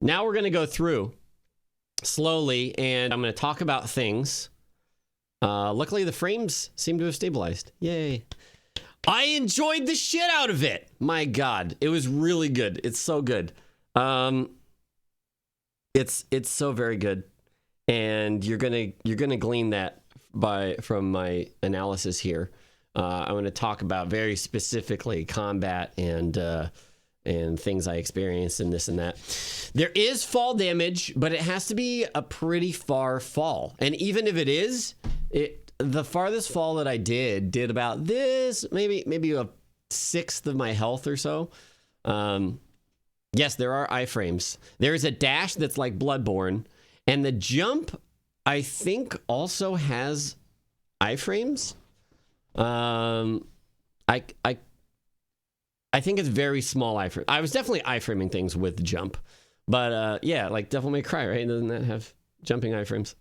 Now we're going to go through slowly, and I'm going to talk about things. Luckily, the frames seem to have stabilized. Yay. I enjoyed the shit out of it. My God, it was really good. It's so good. It's so very good, and you're gonna glean that from my analysis here. I'm going to talk about very specifically combat and things I experienced and this and that. There is fall damage, but it has to be a pretty far fall. And even if it is, the farthest fall that I did about this, maybe a sixth of my health or so. Yes, there are iframes. There's a dash that's like Bloodborne, and the jump, I think, also has iframes. I think it's very small iframe. I was definitely iframing things with jump, but yeah, like Devil May Cry, right? Doesn't that have jumping iframes?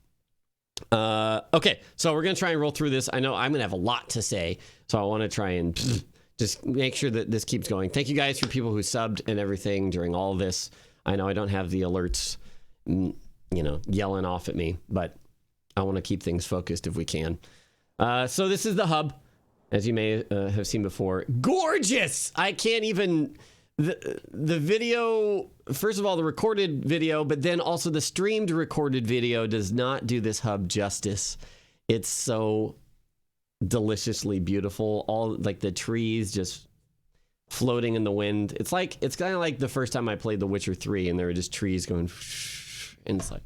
Okay, so we're gonna try and roll through this. I know I'm gonna have a lot to say, so I want to try and just make sure that this keeps going. Thank you guys for people who subbed and everything during all of this. I know I don't have the alerts, yelling off at me, but I want to keep things focused if we can. So this is the hub, as you may have seen before. Gorgeous! I can't even... The video, first of all, the recorded video, but then also the streamed recorded video does not do this hub justice. It's so deliciously beautiful. All like the trees just floating in the wind. It's kind of like the first time I played The Witcher 3 and there were just trees going, and it's like...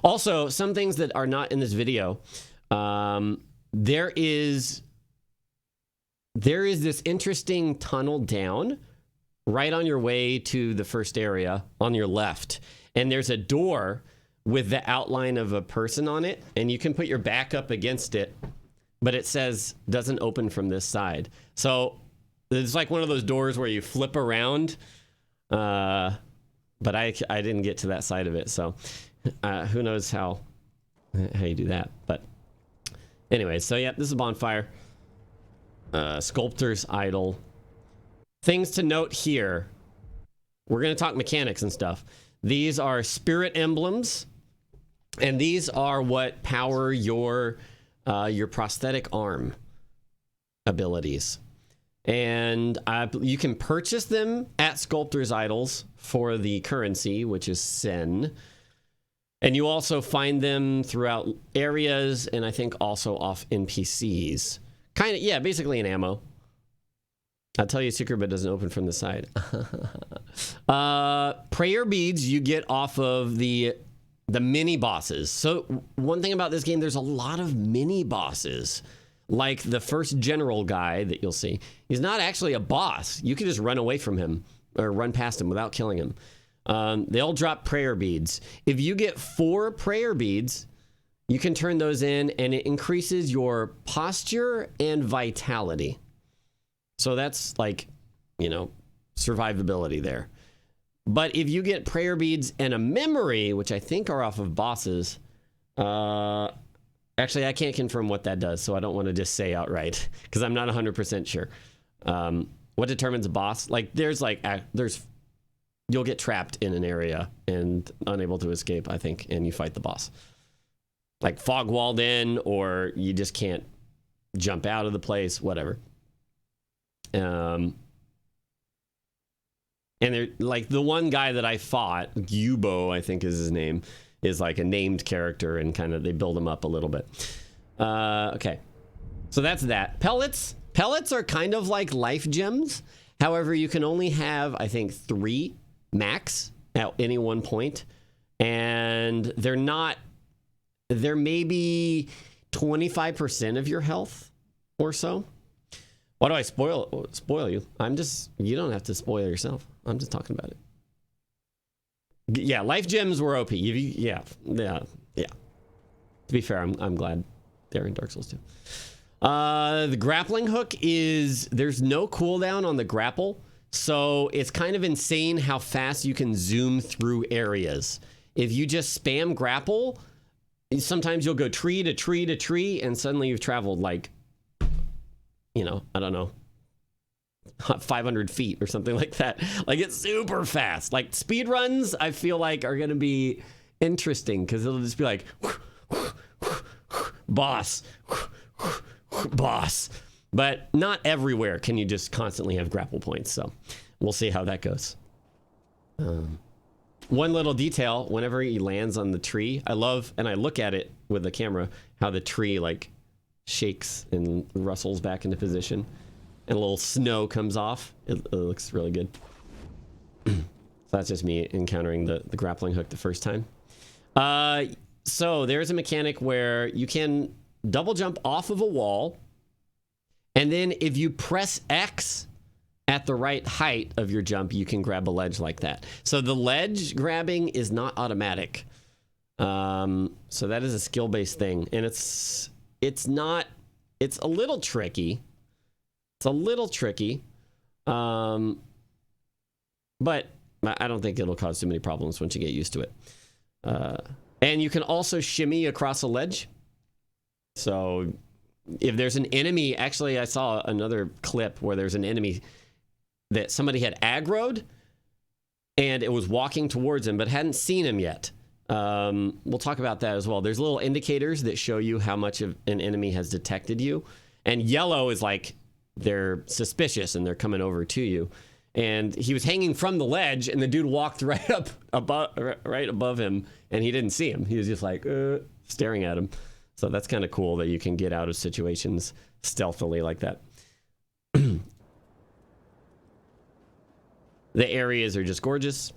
Also, some things that are not in this video, there is this interesting tunnel down right on your way to the first area on your left. And there's a door with the outline of a person on it, and you can put your back up against it, but it says doesn't open from this side. So it's like one of those doors where you flip around, but I didn't get to that side of it, so who knows how you do that. But anyway, so yeah, this is a bonfire. Sculptor's idol. Things to note here. We're going to talk mechanics and stuff. These are spirit emblems, and these are what power your prosthetic arm abilities. And you can purchase them at Sculptor's Idols for the currency, which is Sen. And you also find them throughout areas, and I think also off NPCs. Kind of, yeah, basically an ammo. I'll tell you a secret, but it doesn't open from the side. Prayer beads you get off of the mini bosses. So one thing about this game, there's a lot of mini bosses. Like the first general guy that you'll see. He's not actually a boss. You can just run away from him or run past him without killing him. They all drop prayer beads. If you get 4 prayer beads, you can turn those in, and it increases your posture and vitality. So that's like, survivability there. But if you get prayer beads and a memory, which I think are off of bosses, actually I can't confirm what that does, so I don't want to just say outright because I'm not 100% sure. What determines a boss? Like there's you'll get trapped in an area and unable to escape, I think, and you fight the boss. Like fog walled in, or you just can't jump out of the place, whatever. And they're like the one guy that I fought, Yubo, I think is his name, is like a named character, and kind of they build him up a little bit. Okay, so that's that. Pellets are kind of like life gems. However, you can only have, I think, 3 max at any one point, and they're maybe 25% of your health or so. Why do I spoil you? You don't have to spoil yourself. I'm just talking about it. Yeah, life gems were OP. Yeah. To be fair, I'm glad they're in Dark Souls too. The grappling hook there's no cooldown on the grapple, so it's kind of insane how fast you can zoom through areas. If you just spam grapple, sometimes you'll go tree to tree to tree, and suddenly you've traveled like, I don't know, 500 feet or something like that. Like, it's super fast. Like, speed runs, I feel like, are going to be interesting because it'll just be like, boss, boss. But not everywhere can you just constantly have grapple points. So we'll see how that goes. One little detail, whenever he lands on the tree, I love, and I look at it with the camera, how the tree like shakes and rustles back into position and a little snow comes off. It looks really good. So that's just me encountering the grappling hook the first time. So there's a mechanic where you can double jump off of a wall, and then if you press X at the right height of your jump, you can grab a ledge like that. So the ledge grabbing is not automatic. So that is a skill-based thing, and it's a little tricky. It's a little tricky, but I don't think it'll cause too many problems once you get used to it. And you can also shimmy across a ledge. So if there's an enemy, actually I saw another clip where there's an enemy that somebody had aggroed and it was walking towards him but hadn't seen him yet. We'll talk about that as well. There's little indicators that show you how much of an enemy has detected you, and yellow is like they're suspicious and they're coming over to you. And he was hanging from the ledge, and the dude walked right above him, and he didn't see him. He was just like staring at him. So that's kind of cool that you can get out of situations stealthily like that. The areas are just gorgeous.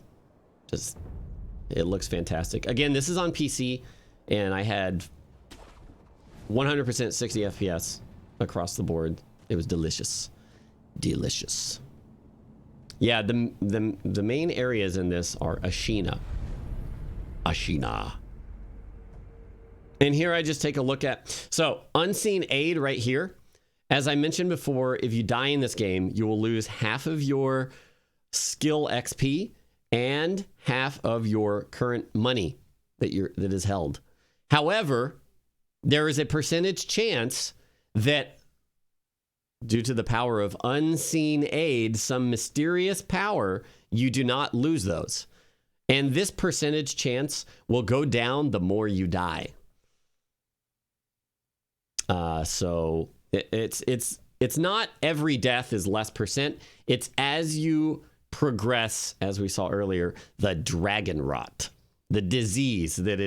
It looks fantastic. Again, this is on PC, and I had 100% 60 FPS across the board. It was delicious. Delicious. Yeah, the main areas in this are Ashina. And here I just take a look at... So, Unseen Aid right here. As I mentioned before, if you die in this game, you will lose half of your skill XP and half of your current money that is held. However, there is a percentage chance that, due to the power of unseen aid, some mysterious power, you do not lose those. And this percentage chance will go down the more you die. So it's not every death is less percent. It's as you progress, as we saw earlier, the dragon rot, the disease that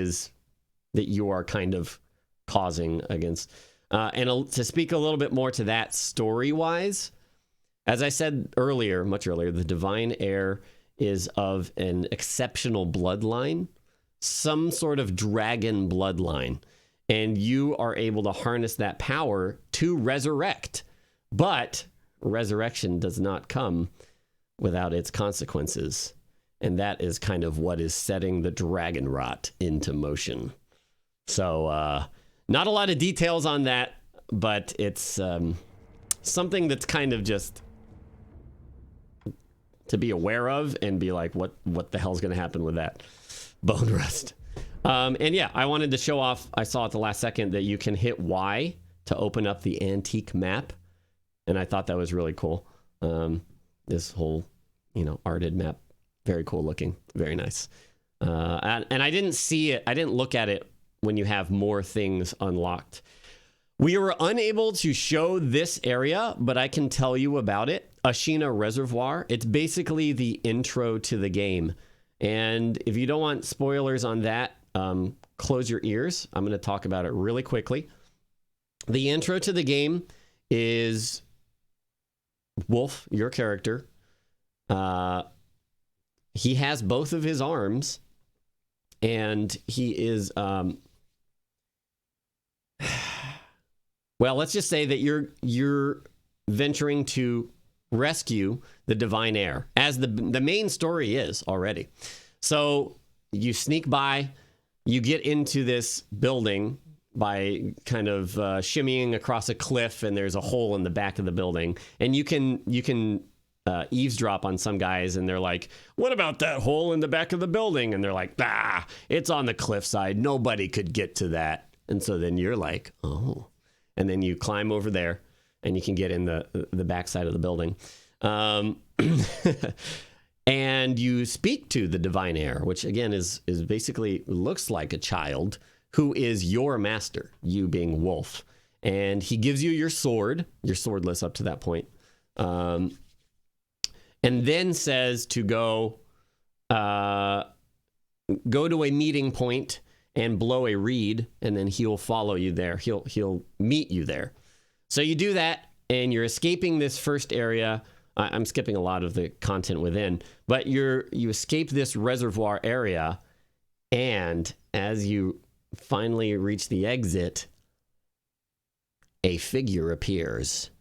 you are kind of causing against. And to speak a little bit more to that story-wise, as I said earlier, much earlier, the divine heir is of an exceptional bloodline, some sort of dragon bloodline, and you are able to harness that power to resurrect. But resurrection does not come without its consequences, and that is kind of what is setting the dragon rot into motion. So, not a lot of details on that, but it's something that's kind of just to be aware of and be like, what the hell's going to happen with that bone rust? And yeah, I wanted to show off, I saw at the last second that you can hit Y to open up the antique map, and I thought that was really cool. This whole, arted map, very cool looking, very nice. And I didn't see it, I didn't look at it when you have more things unlocked. We were unable to show this area, but I can tell you about it. Ashina Reservoir. It's basically the intro to the game. And if you don't want spoilers on that, close your ears. I'm going to talk about it really quickly. The intro to the game is Wolf, your character. He has both of his arms, and he is... well, let's just say that you're venturing to rescue the divine heir, as the main story is already. So you sneak by, you get into this building by kind of shimmying across a cliff, and there's a hole in the back of the building, and you can eavesdrop on some guys, and they're like, what about that hole in the back of the building? And they're like, it's on the cliffside, nobody could get to that. And so then you're like, oh. And then you climb over there, and you can get in the backside of the building. And you speak to the divine heir, which again is basically looks like a child who is your master, you being Wolf. And he gives you your sword. You're swordless up to that point. And then says to go to a meeting point and blow a reed, and then he'll follow you there. He'll meet you there. So you do that, and you're escaping this first area. I'm skipping a lot of the content within, but you escape this reservoir area, and as you finally reach the exit, a figure appears,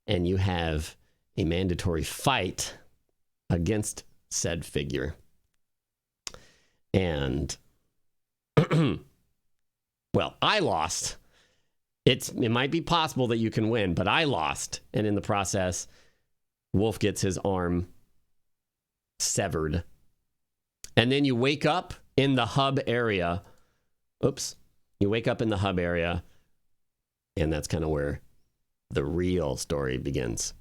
and you have a mandatory fight against said figure. And well, I lost. It might be possible that you can win, but I lost, and in the process, Wolf gets his arm severed. And then you wake up in the hub area. Oops. You wake up in the hub area, and that's kind of where the real story begins.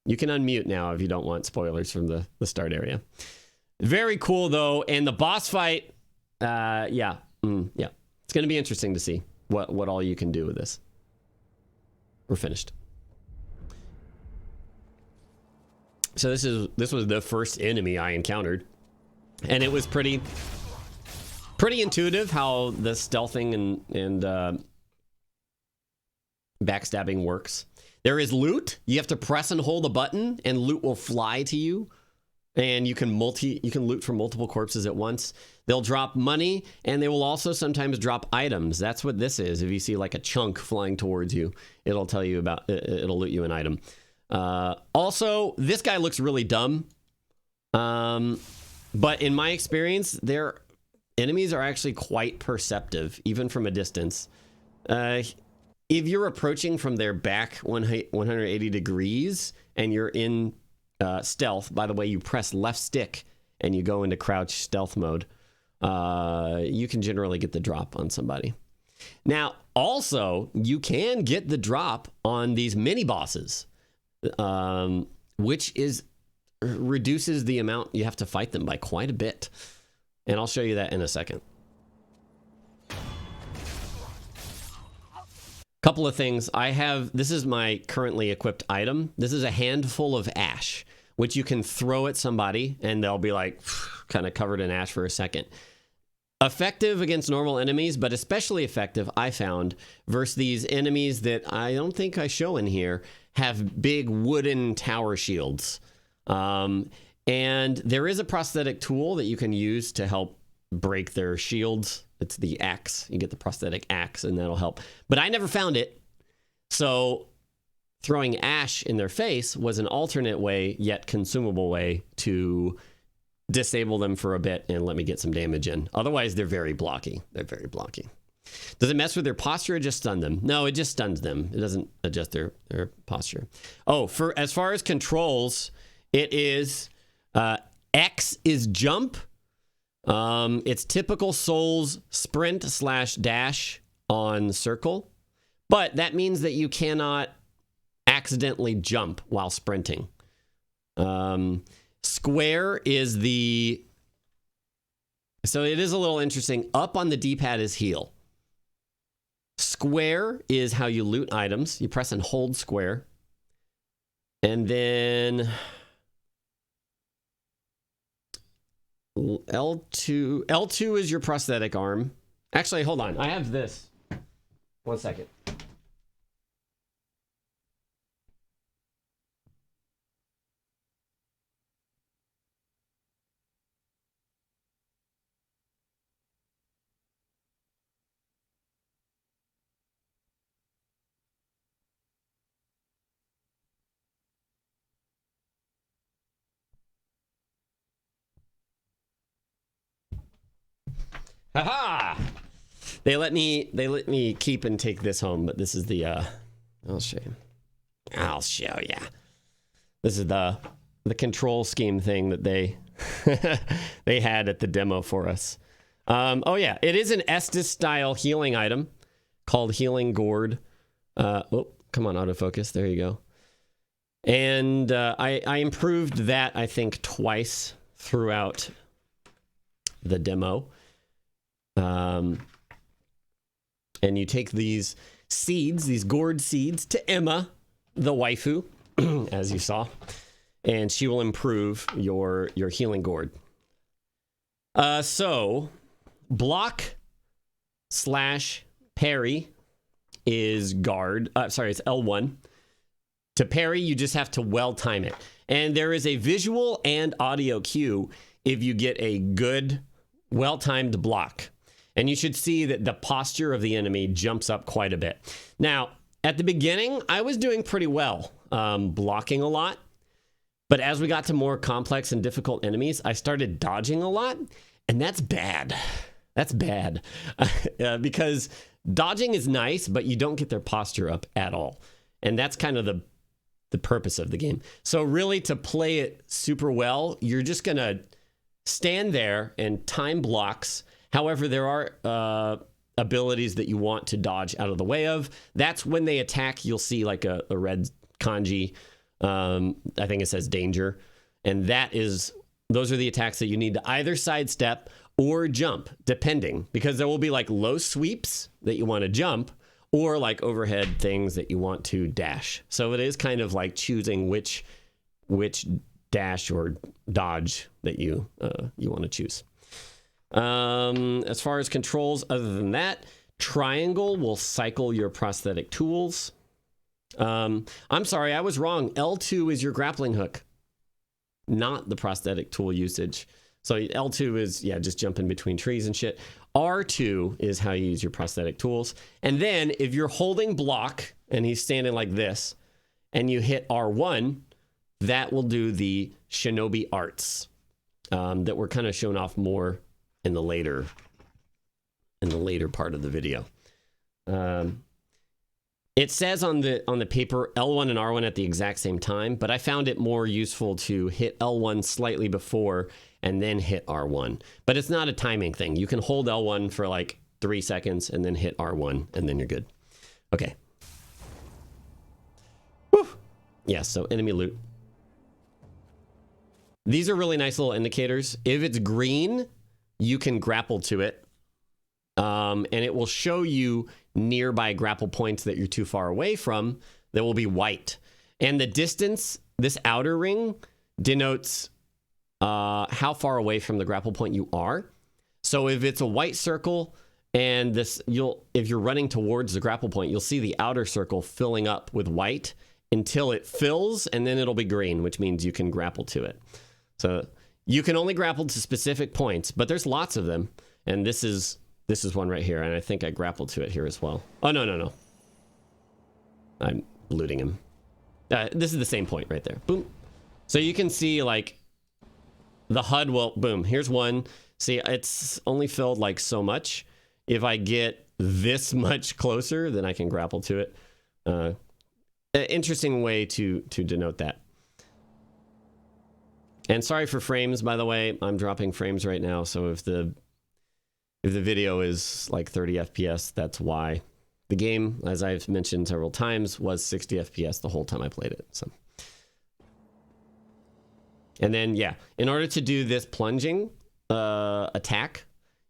You can unmute now if you don't want spoilers from the start area. Very cool, though. And the boss fight, yeah. It's going to be interesting to see what all you can do with this. We're finished. So this was the first enemy I encountered, and it was pretty intuitive how the stealthing and backstabbing works. There is loot. You have to press and hold a button, and loot will fly to you. And you can loot from multiple corpses at once. They'll drop money, and they will also sometimes drop items. That's what this is. If you see like a chunk flying towards you, it'll tell you about it'll loot you an item. Also, this guy looks really dumb. But in my experience, their enemies are actually quite perceptive, even from a distance. If you're approaching from their back 180 degrees and you're in stealth, by the way, you press left stick and you go into crouch stealth mode, you can generally get the drop on somebody. Now, also, you can get the drop on these mini bosses, which reduces the amount you have to fight them by quite a bit. And I'll show you that in a second. Couple of things. This is my currently equipped item. This is a handful of ash, which you can throw at somebody and they'll be like kind of covered in ash for a second. Effective against normal enemies, but especially effective, I found, versus these enemies that I don't think I show in here, have big wooden tower shields. And there is a prosthetic tool that you can use to help break their shields. It's the axe. You get the prosthetic axe, and that'll help. But I never found it. So throwing ash in their face was an alternate way, yet consumable way, to disable them for a bit and let me get some damage in. Otherwise, they're very blocky. Does it mess with their posture or just stun them? No, it just stuns them. It doesn't adjust their posture. Oh, as far as controls, it is X is jump. It's typical Souls sprint/dash on circle, but that means that you cannot accidentally jump while sprinting. Square is so it is a little interesting. Up on the D-pad is heal. Square is how you loot items. You press and hold square. And then L2 is your prosthetic arm. Actually, hold on. I have this. 1 second. Haha! They let me keep and take this home, but this is the I'll show you. This is the control scheme thing that they they had at the demo for us. Oh yeah, it is an Estus style healing item called Healing Gourd. Oh, come on, autofocus. There you go. And I improved that, I think, twice throughout the demo. And you take these seeds, these gourd seeds, to Emma, the waifu, as you saw, and she will improve your healing gourd. So block / parry is guard. Sorry, it's L1. To parry, you just have to well time it. And there is a visual and audio cue if you get a good, well-timed block. And you should see that the posture of the enemy jumps up quite a bit. Now, at the beginning, I was doing pretty well, blocking a lot. But as we got to more complex and difficult enemies, I started dodging a lot. And that's bad. That's bad. Because dodging is nice, but you don't get their posture up at all. And that's kind of the purpose of the game. So really, to play it super well, you're just going to stand there and time blocks. However, there are abilities that you want to dodge out of the way of. That's when they attack. You'll see like a red kanji. I think it says danger. And those are the attacks that you need to either sidestep or jump, depending. Because there will be like low sweeps that you want to jump, or like overhead things that you want to dash. So it is kind of like choosing which dash or dodge that you want to choose. As far as controls, other than that, triangle will cycle your prosthetic tools. I'm sorry, I was wrong. L2 is your grappling hook, not the prosthetic tool usage. So L2 is, just jumping between trees and shit. R2 is how you use your prosthetic tools. And then if you're holding block and he's standing like this and you hit R1, that will do the shinobi arts that were kind of shown off more in the later part of the video. It says on the paper L1 and R1 at the exact same time, but I found it more useful to hit L1 slightly before and then hit R1. But it's not a timing thing. You can hold L1 for like 3 seconds and then hit R1 and then you're good. Okay. Whew. Yeah, so enemy loot. These are really nice little indicators. If it's green, you can grapple to it. And it will show you nearby grapple points that you're too far away from that will be white. And the distance, this outer ring, denotes how far away from the grapple point you are. So if it's a white circle and if you're running towards the grapple point, you'll see the outer circle filling up with white until it fills, and then it'll be green, which means you can grapple to it. So you can only grapple to specific points, but there's lots of them. And this is one right here, and I think I grappled to it here as well. Oh, no. I'm looting him. This is the same point right there. Boom. So you can see, like, the HUD will... Boom. Here's one. See, it's only filled, like, so much. If I get this much closer, then I can grapple to it. An interesting way to denote that. And sorry for frames, by the way. I'm dropping frames right now, so if the video is like 30 FPS, that's why. The game, as I've mentioned several times, was 60 FPS the whole time I played it. So, and then, in order to do this plunging attack,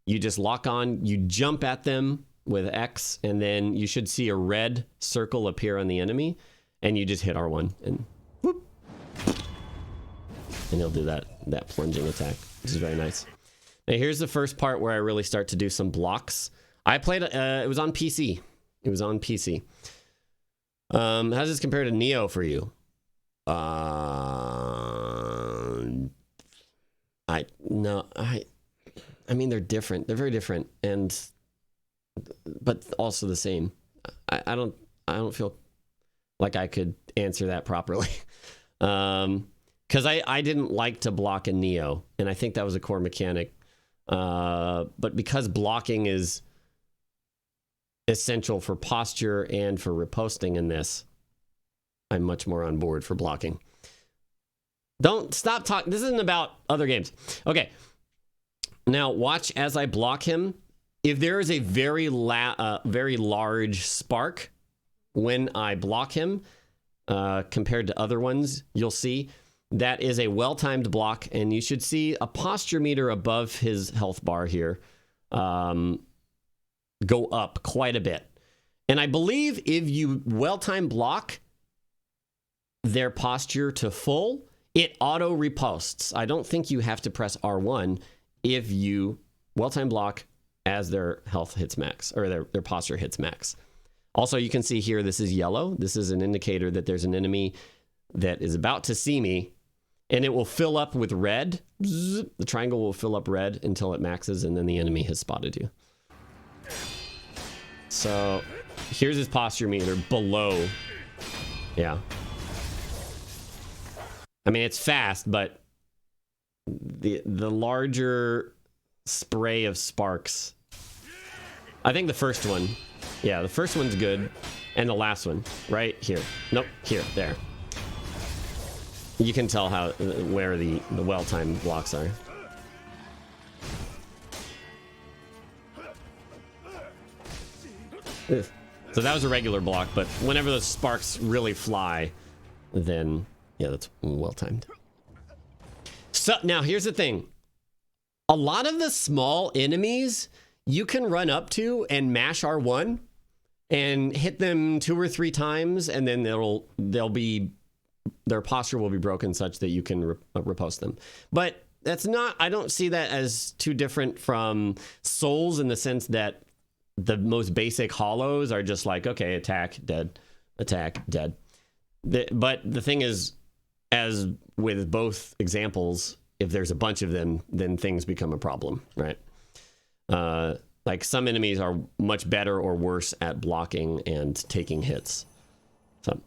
you just lock on, you jump at them with X, and then you should see a red circle appear on the enemy, and you just hit R1, and whoop. And he'll do that plunging attack, which is very nice. Now, here's the first part where I really start to do some blocks. I played, it was on PC. It was on PC. How does this compare to Neo for you? I mean, they're different. They're very different, but also the same. I don't feel like I could answer that properly. Because I didn't like to block in Neo, and I think that was a core mechanic. But because blocking is essential for posture and for riposting in this, I'm much more on board for blocking. Don't stop talking. This isn't about other games. Okay. Now watch as I block him. If there is a very large spark when I block him, compared to other ones, you'll see. That is a well-timed block, and you should see a posture meter above his health bar here go up quite a bit. And I believe if you well-timed block their posture to full, it auto-reposts. I don't think you have to press R1 if you well-timed block as their health hits max, or their posture hits max. Also, you can see here, this is yellow. This is an indicator that there's an enemy that is about to see me, and it will fill up with red. The triangle will fill up red until it maxes, and then the enemy has spotted you. So here's his posture meter below. Yeah. I mean, it's fast, but the larger spray of sparks. I think the first one. Yeah, the first one's good. And the last one, right here. Nope, here, there. You can tell where the well-timed blocks are. Ugh. So that was a regular block, but whenever the sparks really fly, then yeah, that's well-timed. So now here's the thing. A lot of the small enemies you can run up to and mash R1 and hit them 2 or 3 times, and then their posture will be broken such that you can riposte them. But that's not, I don't see that as too different from Souls, in the sense that the most basic hollows are just like, okay, attack, dead, attack, dead. But the thing is, as with both examples, if there's a bunch of them, then things become a problem, right? Like some enemies are much better or worse at blocking and taking hits. So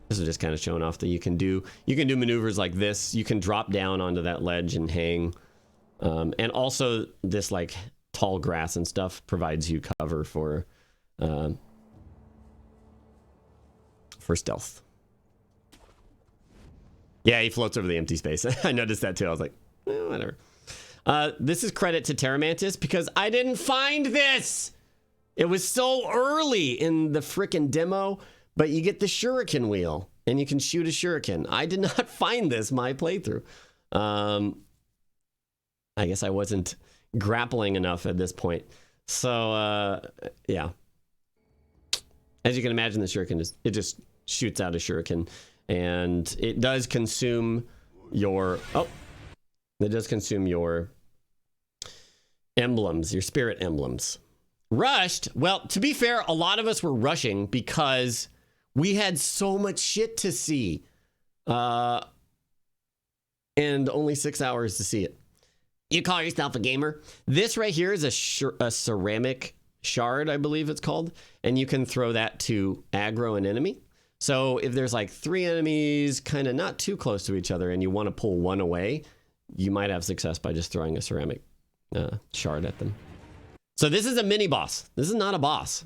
this is just kind of showing off that you can do maneuvers like this. You can drop down onto that ledge and hang. And also this like tall grass and stuff provides you cover for stealth. Yeah, he floats over the empty space. I noticed that too. I was like, whatever. This is credit to Terramantis, because I didn't find this. It was so early in the frickin' demo, but you get the shuriken wheel and you can shoot a shuriken. I did not find this my playthrough. I guess I wasn't grappling enough at this point. So, yeah. As you can imagine, the shuriken it just shoots out a shuriken, and it does consume your emblems, your spirit emblems. Rushed? Well, to be fair, a lot of us were rushing because we had so much shit to see. And only 6 hours to see it. You call yourself a gamer? This right here is a ceramic shard, I believe it's called. And you can throw that to aggro an enemy. So if there's like 3 enemies kind of not too close to each other and you want to pull one away, you might have success by just throwing a ceramic shard at them. So this is a mini boss. This is not a boss.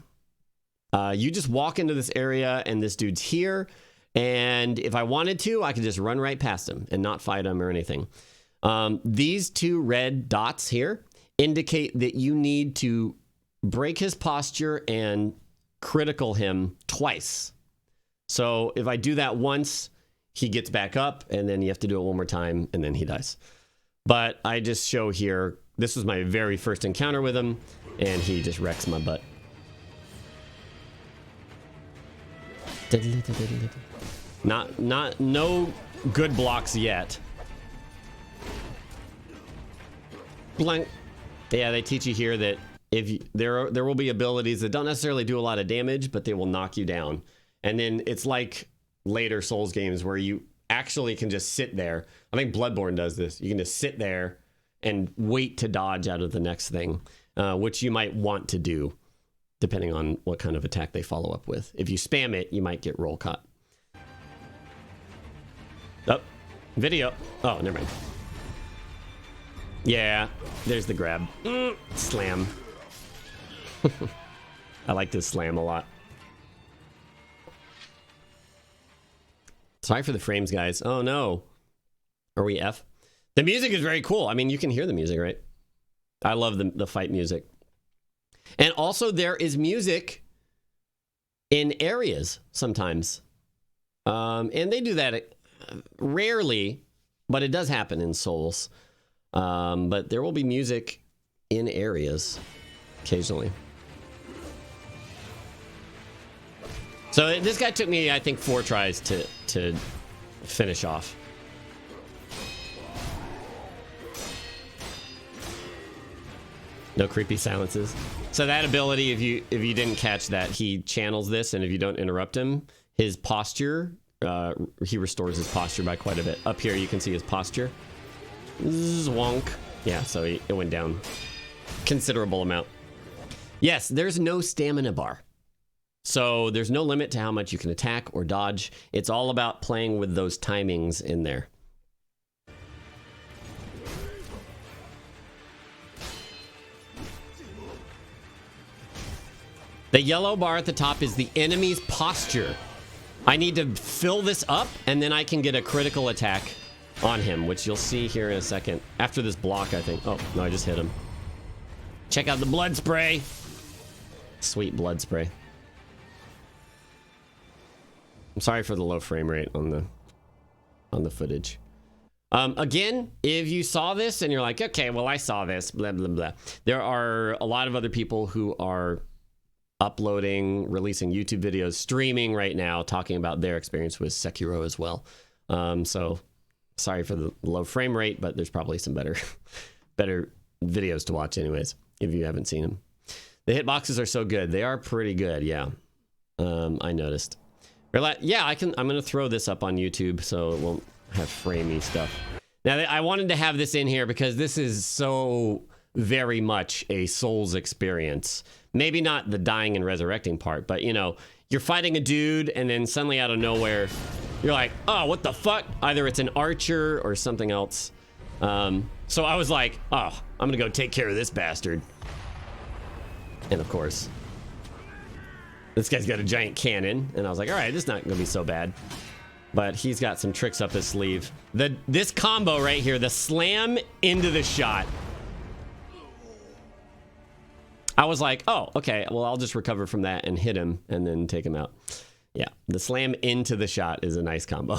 You just walk into this area and this dude's here. And if I wanted to, I could just run right past him and not fight him or anything. These 2 red dots here indicate that you need to break his posture and critical him twice. So if I do that once, he gets back up, and then you have to do it one more time, and then he dies. But I just show here, this was my very first encounter with him, and he just wrecks my butt. No good blocks yet. Blank. Yeah, they teach you here that if there will be abilities that don't necessarily do a lot of damage, but they will knock you down. And then it's like later Souls games where you actually can just sit there. I think Bloodborne does this. You can just sit there and wait to dodge out of the next thing, which you might want to do depending on what kind of attack they follow up with. If you spam it, you might get roll caught. Oh, video. Oh, never mind. Yeah, there's the grab. Slam. I like this slam a lot. Sorry for the frames, guys. Oh, no. Are we F? The music is very cool. I mean, you can hear the music, right? I love the fight music. And also, there is music in areas sometimes. And they do that rarely, but it does happen in Souls. But there will be music in areas occasionally. So this guy took me, I think, 4 tries to finish off. No creepy silences. So that ability, if you didn't catch that, he channels this, and if you don't interrupt him, his posture, he restores his posture by quite a bit. Up here, you can see his posture. Zwonk. Yeah, so it went down considerable amount. Yes, there's no stamina bar. So there's no limit to how much you can attack or dodge. It's all about playing with those timings in there. The yellow bar at the top is the enemy's posture. I need to fill this up, and then I can get a critical attack on him, which you'll see here in a second. After this block, I think. Oh, no, I just hit him. Check out the blood spray. Sweet blood spray. I'm sorry for the low frame rate on the footage. Again, if you saw this and you're like, okay, well, I saw this, blah, blah, blah. There are a lot of other people who are uploading, releasing YouTube videos, streaming right now, talking about their experience with Sekiro as well. So sorry for the low frame rate, but there's probably some better videos to watch anyways, if you haven't seen them. The hitboxes are so good. They are pretty good, yeah. I noticed. Yeah, I'm going to throw this up on YouTube so it won't have framey stuff. Now, I wanted to have this in here because this is so very much a Souls experience. Maybe not the dying and resurrecting part, but, you know, you're fighting a dude and then suddenly out of nowhere, you're like, oh, what the fuck? Either it's an archer or something else. So I was like, oh, I'm going to go take care of this bastard. And of course, this guy's got a giant cannon, and I was like, all right, this is not gonna be so bad. But he's got some tricks up his sleeve. This combo right here, the slam into the shot. I was like, oh, okay, well, I'll just recover from that and hit him and then take him out. Yeah, the slam into the shot is a nice combo.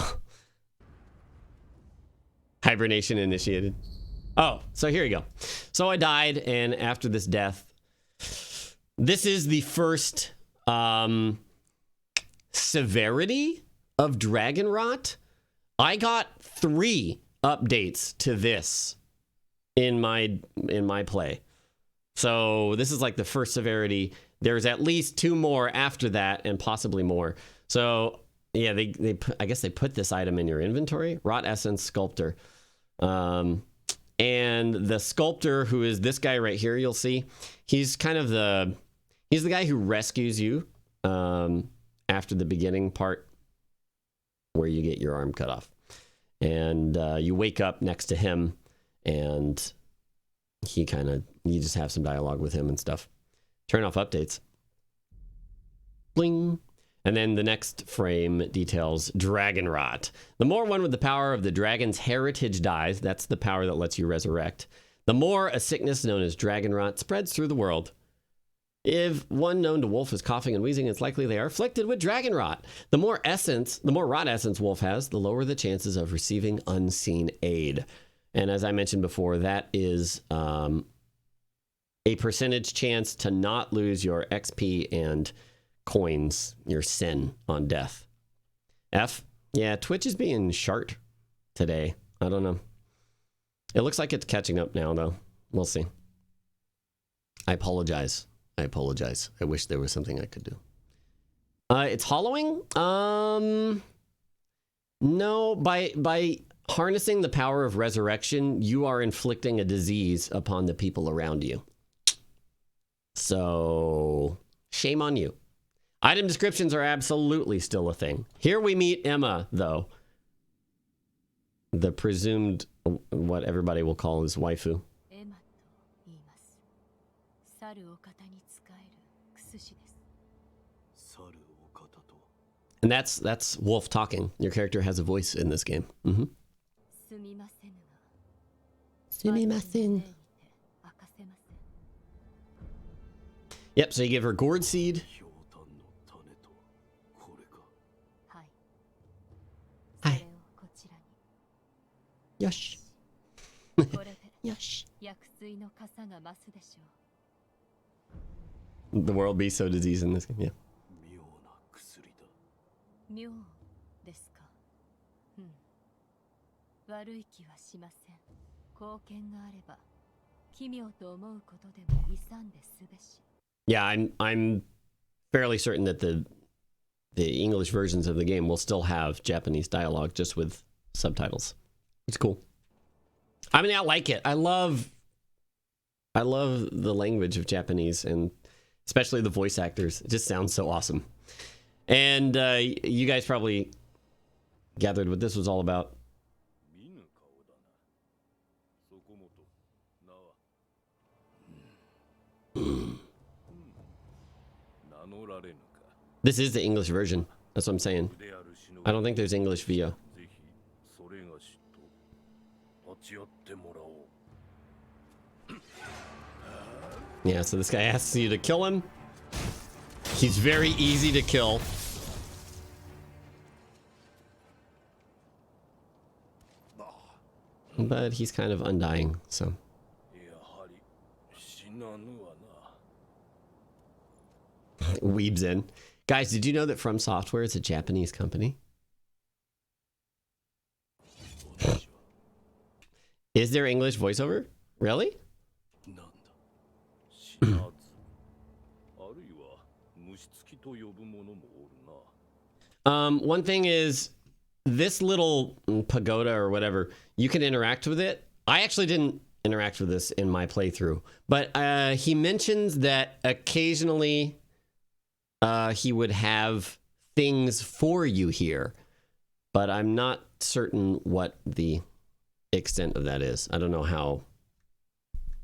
Hibernation initiated. Oh, so here you go. So I died, and after this death, this is the first severity of dragon rot. I got 3 updates to this in my play. So this is like the first severity. There's at least 2 more after that, and possibly more. So yeah, I guess they put this item in your inventory. Rot Essence Sculptor. And the sculptor, who is this guy right here, you'll see, he's kind of he's the guy who rescues you after the beginning part where you get your arm cut off. And you wake up next to him, and you just have some dialogue with him and stuff. Turn off updates. Bling. And then the next frame details Dragon Rot. The more one with the power of the dragon's heritage dies, that's the power that lets you resurrect, the more a sickness known as Dragon Rot spreads through the world. If one known to Wolf is coughing and wheezing, it's likely they are afflicted with Dragon Rot. The more rot essence Wolf has, the lower the chances of receiving unseen aid. And as I mentioned before, that is a percentage chance to not lose your XP and coins, your sin on death. F, yeah, Twitch is being short today. I don't know. It looks like it's catching up now, though. We'll see. I apologize. I wish there was something I could do. It's hollowing? No, by harnessing the power of resurrection, you are inflicting a disease upon the people around you. So, shame on you. Item descriptions are absolutely still a thing. Here we meet Emma, though. The presumed, what everybody will call his waifu. And that's Wolf talking. Your character has a voice in this game. Mm-hmm. Sumimasen. Yep, so you give her gourd seed. Yosh. Yosh. The world be so diseased in this game, yeah. 妙ですか。悪い気はしません。貢献があれば、奇妙と思うことでも勇んですべし。Yeah, I'm fairly certain that the English versions of the game will still have Japanese dialogue just with subtitles. It's cool. I mean, I like it. I love the language of Japanese, and especially the voice actors. It just sounds so awesome. And you guys probably gathered what this was all about. This is the English version. That's what I'm saying. I don't think there's English VO. Yeah, so this guy asks you to kill him. He's very easy to kill. But he's kind of undying, so. Weebs in. Guys, did you know that From Software is a Japanese company? Is there English voiceover? Really? One thing is, this little pagoda or whatever, you can interact with it. I actually didn't interact with this in my playthrough, but he mentions that occasionally he would have things for you here, but I'm not certain what the extent of that is. I don't know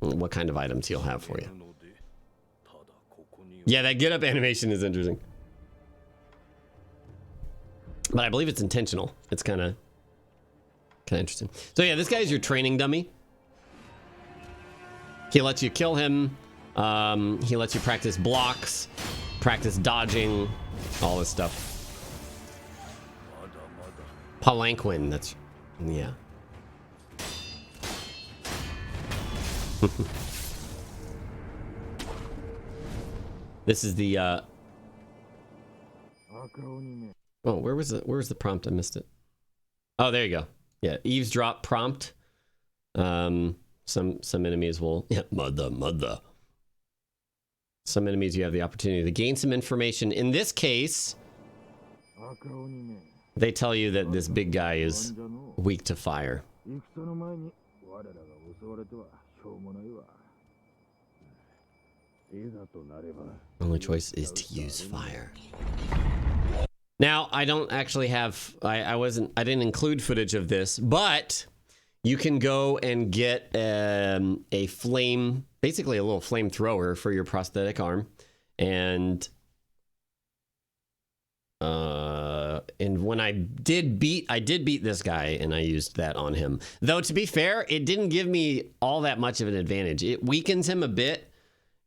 what kind of items he'll have for you. Yeah, that get up animation is interesting. But I believe it's intentional. It's kind of interesting. So yeah, this guy is your training dummy. He lets you kill him. He lets you practice blocks, practice dodging, all this stuff. Palanquin, that's, yeah. This is the oh, where was the prompt? I missed it. Oh, there you go. Yeah, eavesdrop prompt. Some enemies will, yeah, mother. Some enemies you have the opportunity to gain some information. In this case, they tell you that this big guy is weak to fire. Only choice is to use fire. Now, I don't actually have, I didn't include footage of this, but you can go and get a flame, basically a little flamethrower for your prosthetic arm. And when I did beat this guy, and I used that on him. Though, to be fair, it didn't give me all that much of an advantage. It weakens him a bit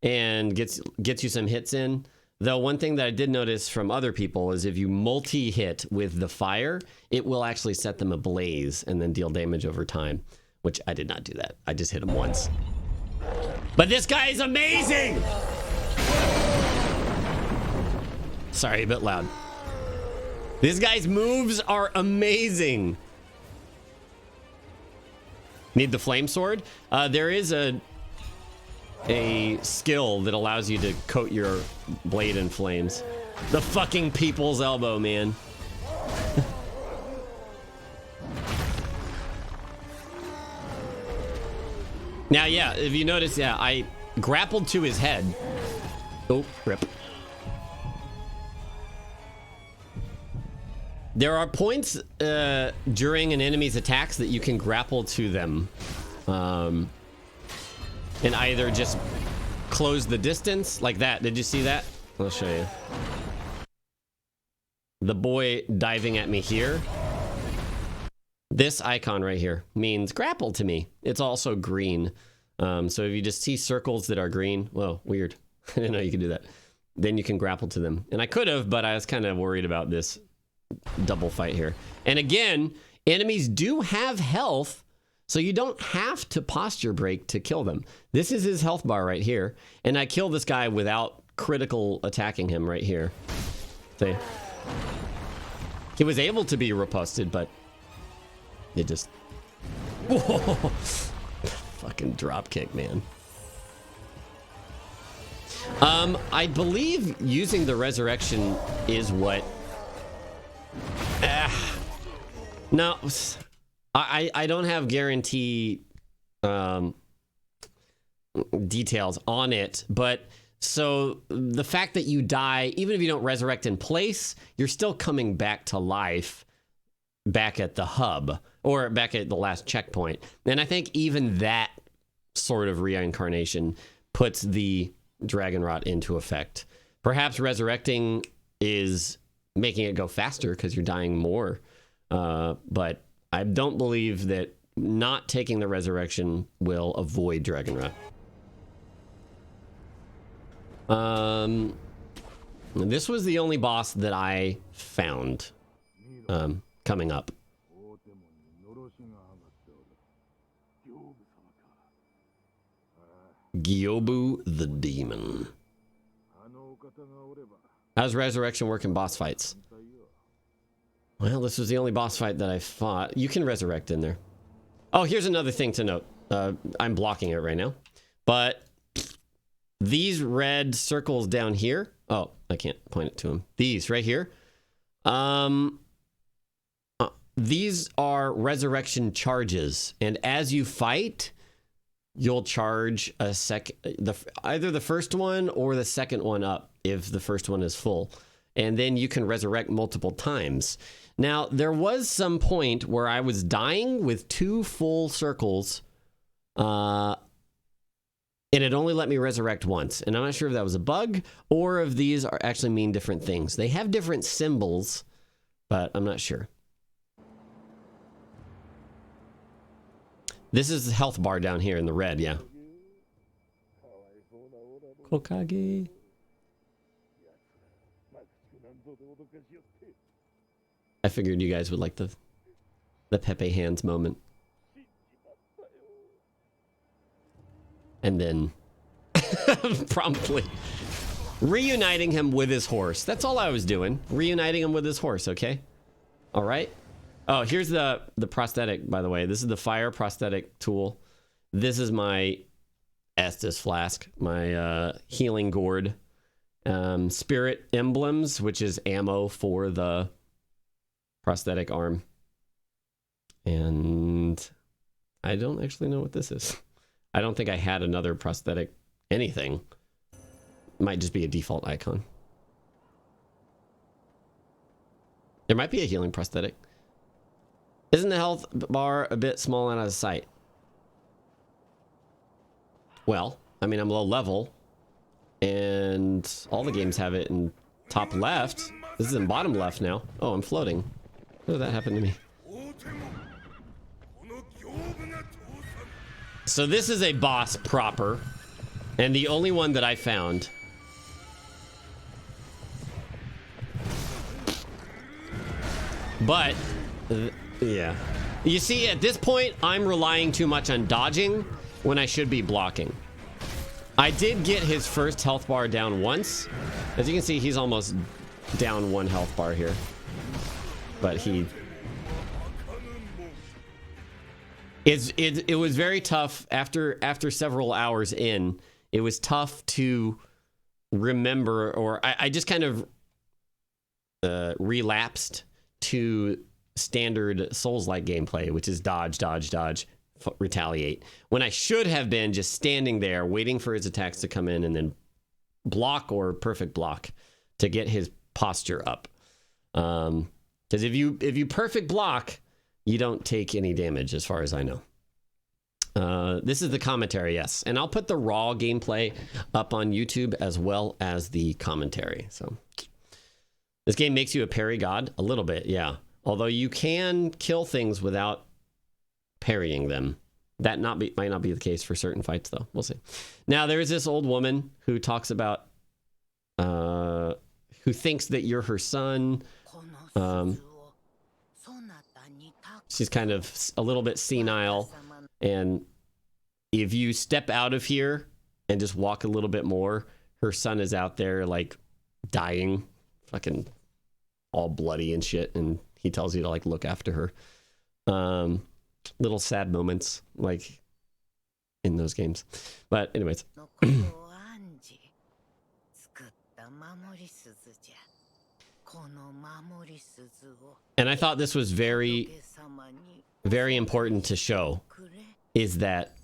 and gets you some hits in. Though one thing that I did notice from other people is if you multi-hit with the fire, it will actually set them ablaze and then deal damage over time, which I did not do that. I just hit him once. But this guy is amazing! Sorry, a bit loud. This guy's moves are amazing. Need the flame sword? There is a skill that allows you to coat your blade in flames. The fucking people's elbow, man. Now, yeah, if you notice, yeah, I grappled to his head. Oh, rip. There are points during an enemy's attacks that you can grapple to them. And either just close the distance like that. Did you see that? I'll show you. The boy diving at me here. This icon right here means grapple to me. It's also green. So if you just see circles that are green, whoa, weird. I didn't know you could do that. Then you can grapple to them. And I could have, but I was kind of worried about this double fight here. And again, enemies do have health, So you don't have to posture break to kill them. This is his health bar right here. And I kill this guy without critical attacking him right here. See? He was able to be riposted, but it just... Whoa! Fucking drop kick, man. I believe using the resurrection is what... No, I don't have guarantee details on it, but so the fact that you die, even if you don't resurrect in place, you're still coming back to life back at the hub or back at the last checkpoint. And I think even that sort of reincarnation puts the dragon rot into effect. Perhaps resurrecting is making it go faster because you're dying more. But I don't believe that not taking the resurrection will avoid dragon rot. This was the only boss that I found coming up. Gyobu the Demon. How's resurrection work in boss fights? Well, this was the only boss fight that I fought. You can resurrect in there. Oh, here's another thing to note. I'm blocking it right now. But these red circles down here. Oh, I can't point it to them. These right here. These are resurrection charges. And as you fight, you'll charge a either the first one or the second one up if the first one is full. And then you can resurrect multiple times. Now, there was some point where I was dying with 2 full circles, and it only let me resurrect once. And I'm not sure if that was a bug or if these are actually mean different things. They have different symbols, but I'm not sure. This is the health bar down here in the red, yeah. Kokage. I figured you guys would like the Pepe Hands moment. And then promptly reuniting him with his horse. That's all I was doing. Reuniting him with his horse, okay? All right. Oh, here's the prosthetic, by the way. This is the fire prosthetic tool. This is my Estus flask, my healing gourd. Spirit emblems, which is ammo for the prosthetic arm. And I don't actually know what this is. I don't think I had another prosthetic anything. Might just be a default icon. There might be a healing prosthetic. Isn't the health bar a bit small and out of sight? Well, I mean, I'm low level. And all the games have it in top left. This is in bottom left now. Oh, I'm floating. How did that happen to me? So this is a boss proper. And the only one that I found. But, yeah. You see, at this point, I'm relying too much on dodging when I should be blocking. I did get his first health bar down once. As you can see, he's almost down 1 health bar here. But it was very tough after several hours in. It was tough to remember, or I just kind of relapsed to standard Souls-like gameplay, which is dodge, dodge, dodge, retaliate, when I should have been just standing there waiting for his attacks to come in and then block or perfect block to get his posture up. Because if you perfect block, you don't take any damage as far as I know. This is the commentary, yes. And I'll put the raw gameplay up on YouTube as well as the commentary. So this game makes you a parry god a little bit, yeah. Although you can kill things without parrying them. That might not be the case for certain fights, though. We'll see. Now, there is this old woman who talks about, who thinks that you're her son. She's kind of a little bit senile. And if you step out of here and just walk a little bit more, her son is out there like dying, fucking all bloody and shit, and he tells you to like look after her. Little sad moments like in those games. But anyways. And I thought this was very, very important to show, is that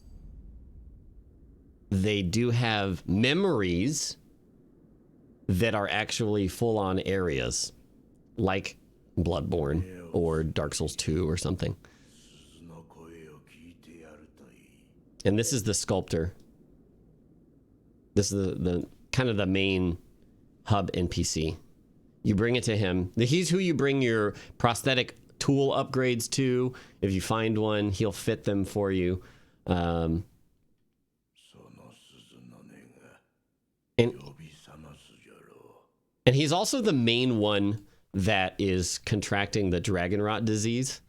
they do have memories that are actually full-on areas, like Bloodborne or Dark Souls 2 or something. And this is the sculptor. This is the kind of the main hub NPC. You bring it to him. He's who you bring your prosthetic tool upgrades to. If you find one, he'll fit them for you. And he's also the main one that is contracting the dragon rot disease.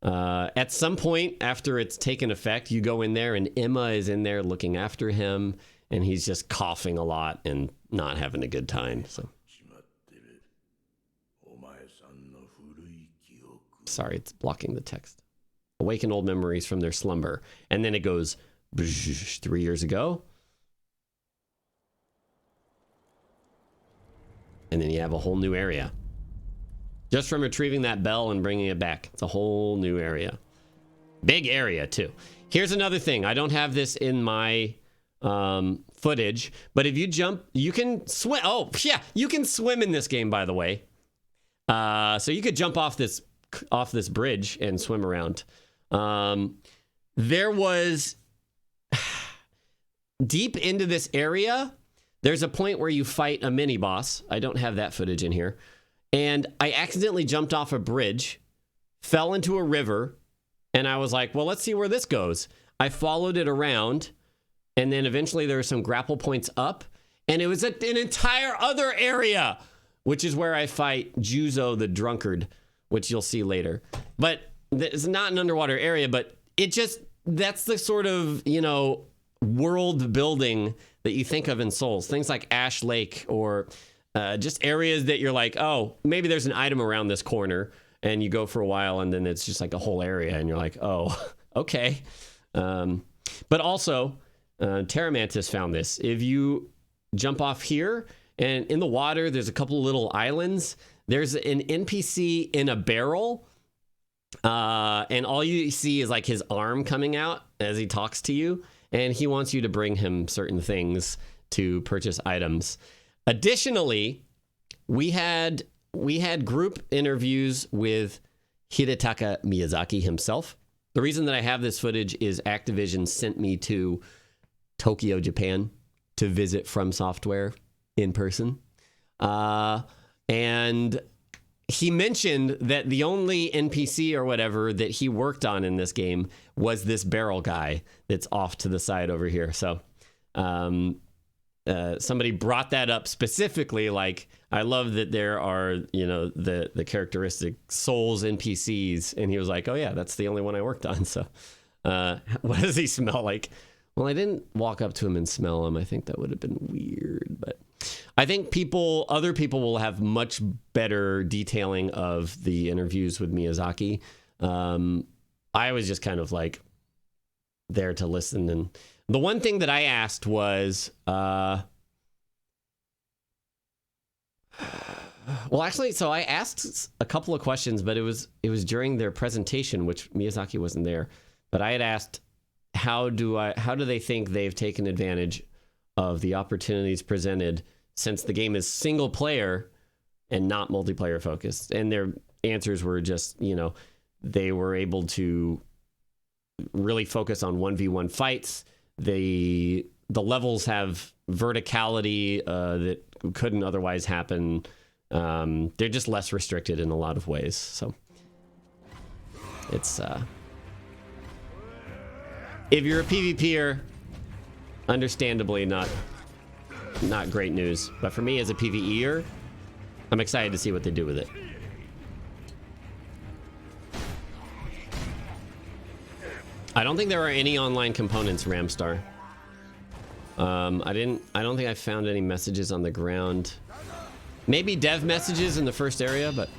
At some point after it's taken effect, you go in there and Emma is in there looking after him, and he's just coughing a lot and not having a good time. So sorry, it's blocking the text. Awaken old memories from their slumber. And then it goes 3 years ago. And then you have a whole new area. Just from retrieving that bell and bringing it back. It's a whole new area. Big area, too. Here's another thing. I don't have this in my footage, but if you jump, you can swim. Oh, yeah, you can swim in this game, by the way. So you could jump off this bridge and swim around. There was deep into this area. There's a point where you fight a mini boss. I don't have that footage in here. And I accidentally jumped off a bridge, fell into a river, and I was like, well, let's see where this goes. I followed it around, and then eventually there were some grapple points up, and it was an entire other area, which is where I fight Juzo the drunkard, which you'll see later. But it's not an underwater area, but that's the sort of, world building that you think of in Souls. Things like Ash Lake, or just areas that you're like, oh, maybe there's an item around this corner, and you go for a while, and then it's just like a whole area, and you're like, oh, okay. But also, Terramantis found this. If you jump off here, and in the water, there's a couple little islands. There's an NPC in a barrel, and all you see is like his arm coming out as he talks to you, and he wants you to bring him certain things to purchase items. Additionally, we had group interviews with Hidetaka Miyazaki himself. The reason that I have this footage is Activision sent me to Tokyo, Japan to visit From Software in person. And he mentioned that the only NPC or whatever that he worked on in this game was this barrel guy that's off to the side over here. So somebody brought that up specifically. Like, I love that there are, the characteristic Souls NPCs. And he was like, oh yeah, that's the only one I worked on. So what does he smell like? Well, I didn't walk up to him and smell him. I think that would have been weird, but I think other people will have much better detailing of the interviews with Miyazaki. I was just kind of like there to listen. And the one thing that I asked was, well, actually, so I asked a couple of questions, but it was during their presentation, which Miyazaki wasn't there. But I had asked, how do they think they've taken advantage of the opportunities presented since the game is single player and not multiplayer focused? And their answers were just, they were able to really focus on 1v1 fights. The levels have verticality that couldn't otherwise happen. They're just less restricted in a lot of ways. So it's if you're a PvPer, understandably not great news. But for me as a PvEer, I'm excited to see what they do with it. I I don't think there are any online components, Ramstar. I don't think I found any messages on the ground. Maybe dev messages in the first area, but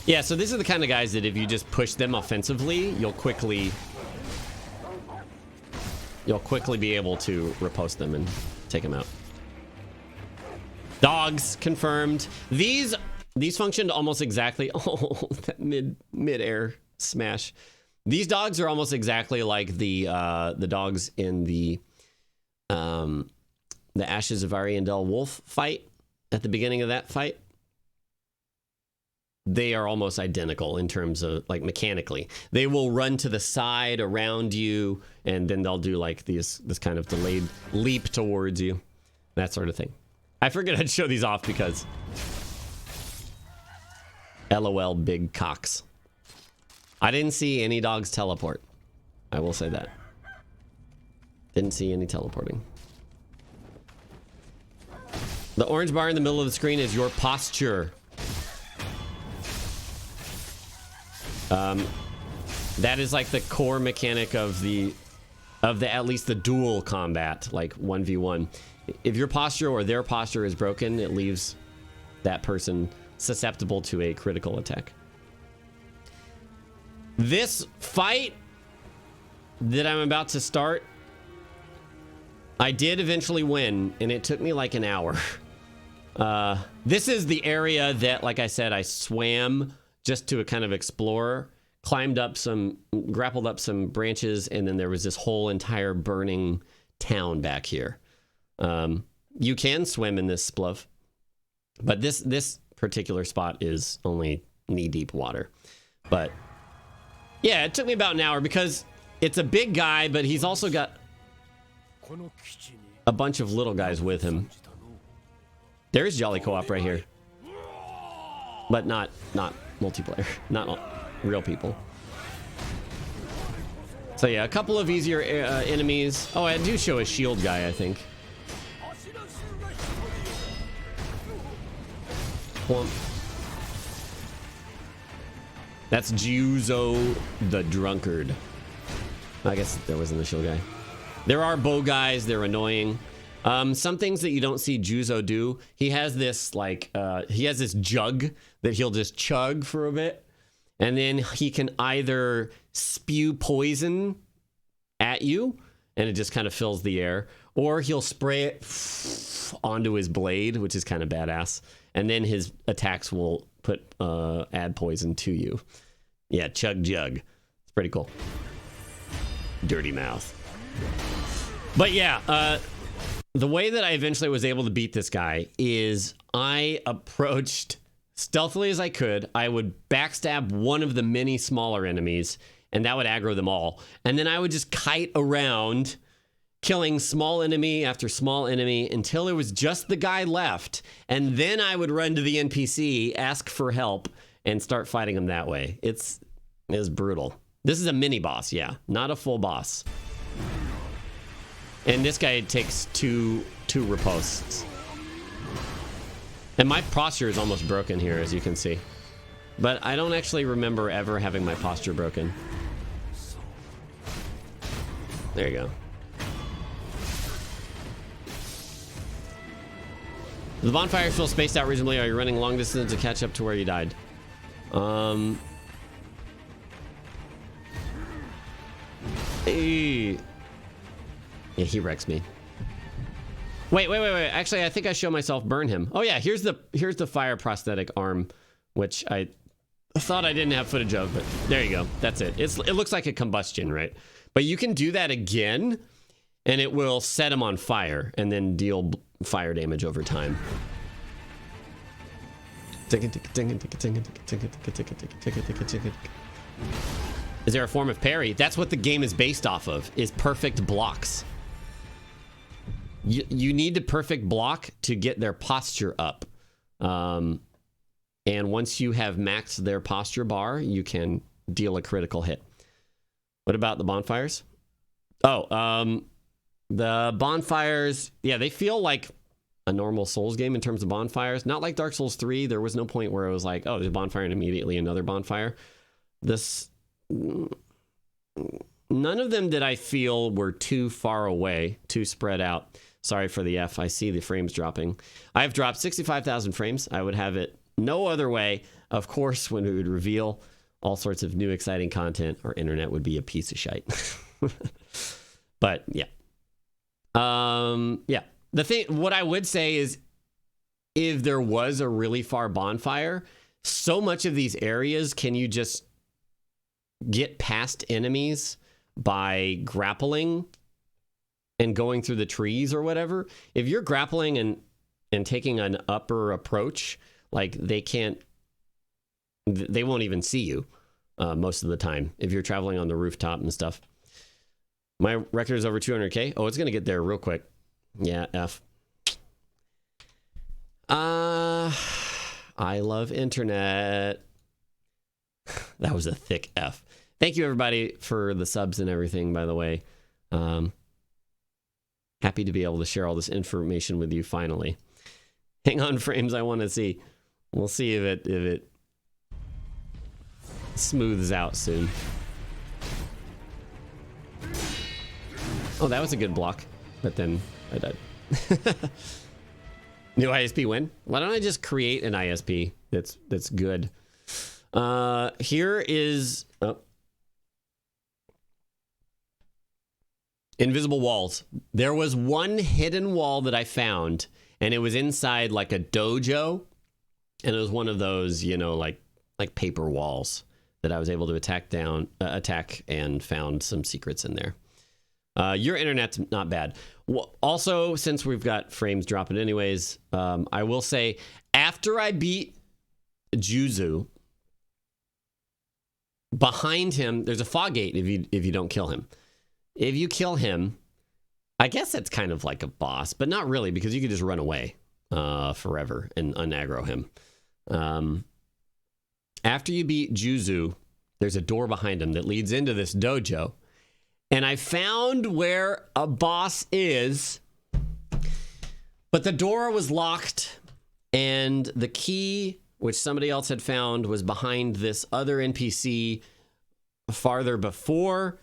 yeah, so these are the kind of guys that if you just push them offensively, you'll quickly be able to riposte them and take them out. Dogs confirmed. These functioned almost exactly. Oh, that mid-air smash. These dogs are almost exactly like the dogs in the Ashes of Ariandel wolf fight at the beginning of that fight. They are almost identical in terms of like mechanically. They will run to the side around you, and then they'll do like this kind of delayed leap towards you, that sort of thing. I figured I'd show these off because LOL big cocks. I didn't see any dogs teleport. I will say that. Didn't see any teleporting. The orange bar in the middle of the screen is your posture. That is like the core mechanic of the at least the dual combat, like 1v1. If your posture or their posture is broken, it leaves that person susceptible to a critical attack. This fight that I'm about to start, I did eventually win, and it took me like an hour. This is the area that, like I said, I swam just to kind of explore, grappled up some branches, and then there was this whole entire burning town back here. You can swim in this spluff, but this particular spot is only knee-deep water. But yeah, it took me about an hour because it's a big guy, but he's also got a bunch of little guys with him. There's Jolly Co-op right here, but not multiplayer, not real people. So yeah, a couple of easier enemies. Oh, I do show a shield guy, I think. Plump. That's Juzo the Drunkard. I guess there wasn't a shield guy. There are bow guys. They're annoying. Some things that you don't see Juzo do. He has this jug that he'll just chug for a bit, and then he can either spew poison at you, and it just kind of fills the air, or he'll spray it onto his blade, which is kind of badass, and then his attacks will add poison to you. Yeah, chug jug. It's pretty cool. Dirty mouth. But yeah, the way that I eventually was able to beat this guy is I approached stealthily as I could. I would backstab one of the many smaller enemies, and that would aggro them all. And then I would just kite around, killing small enemy after small enemy until there was just the guy left. And then I would run to the NPC, ask for help, and start fighting him that way. It was brutal. This is a mini boss, yeah, not a full boss. And this guy takes two riposts. And my posture is almost broken here, as you can see. But I don't actually remember ever having my posture broken. There you go. The bonfires feel spaced out reasonably. Are you running long distance to catch up to where you died? Hey. Yeah, he wrecks me. Wait. Actually, I think I show myself burn him. Oh yeah, here's the fire prosthetic arm, which I thought I didn't have footage of, but there you go. That's it. It looks like a combustion, right? But you can do that again, and it will set him on fire and then deal fire damage over time. Is there a form of parry? That's what the game is based off of, is perfect blocks. You need to perfect block to get their posture up. And once you have maxed their posture bar, you can deal a critical hit. What about the bonfires? Oh, the bonfires, yeah, they feel like a normal Souls game in terms of bonfires. Not like Dark Souls 3. There was no point where it was like, oh, there's a bonfire and immediately another bonfire. This none of them did I feel were too far away, too spread out. Sorry for the F. I see the frames dropping. I've dropped 65,000 frames. I would have it no other way. Of course, when we would reveal all sorts of new exciting content, our internet would be a piece of shite. But yeah. Yeah. What I would say is, if there was a really far bonfire, so much of these areas can you just get past enemies by grappling and going through the trees or whatever. If you're grappling and taking an upper approach, like they won't even see you most of the time if you're traveling on the rooftop and stuff. My record is over 200K. Oh, it's going to get there real quick. Yeah, F. I love internet. That was a thick F. Thank you, everybody, for the subs and everything, by the way. Happy to be able to share all this information with you finally. Hang on, frames, I want to see. We'll see if it smooths out soon. Oh, that was a good block, but then I died. New ISP win? Why don't I just create an ISP that's good? Here is invisible walls. There was one hidden wall that I found, and it was inside like a dojo, and it was one of those, you know, like paper walls that I was able to attack and found some secrets in there. Your internet's not bad. Well, also, since we've got frames dropping anyways, I will say, after I beat Juzu, behind him, there's a fog gate if you don't kill him. If you kill him, I guess that's kind of like a boss, but not really, because you could just run away forever and unaggro him. After you beat Juzu, there's a door behind him that leads into this dojo. And I found where a boss is, but the door was locked, and the key, which somebody else had found, was behind this other NPC farther before,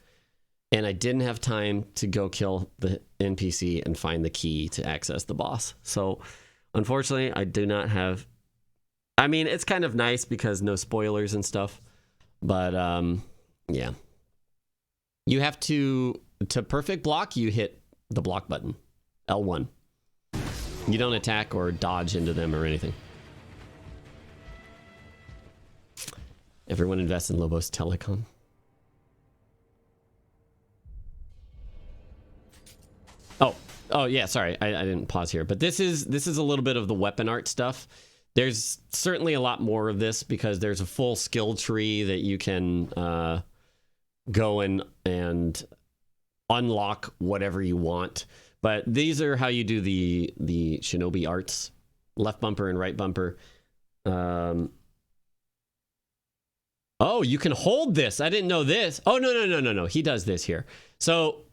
and I didn't have time to go kill the NPC and find the key to access the boss. So, unfortunately, I do not have... I mean, it's kind of nice because no spoilers and stuff, but, yeah. You have to perfect block, you hit the block button, L1. You don't attack or dodge into them or anything. Everyone invests in Lobos Telecom. Oh yeah, sorry, I didn't pause here. But this is a little bit of the weapon art stuff. There's certainly a lot more of this because there's a full skill tree that you can go and unlock whatever you want. But these are how you do the shinobi arts. Left bumper and right bumper. Oh, you can hold this. I didn't know this. Oh, no. He does this here. So,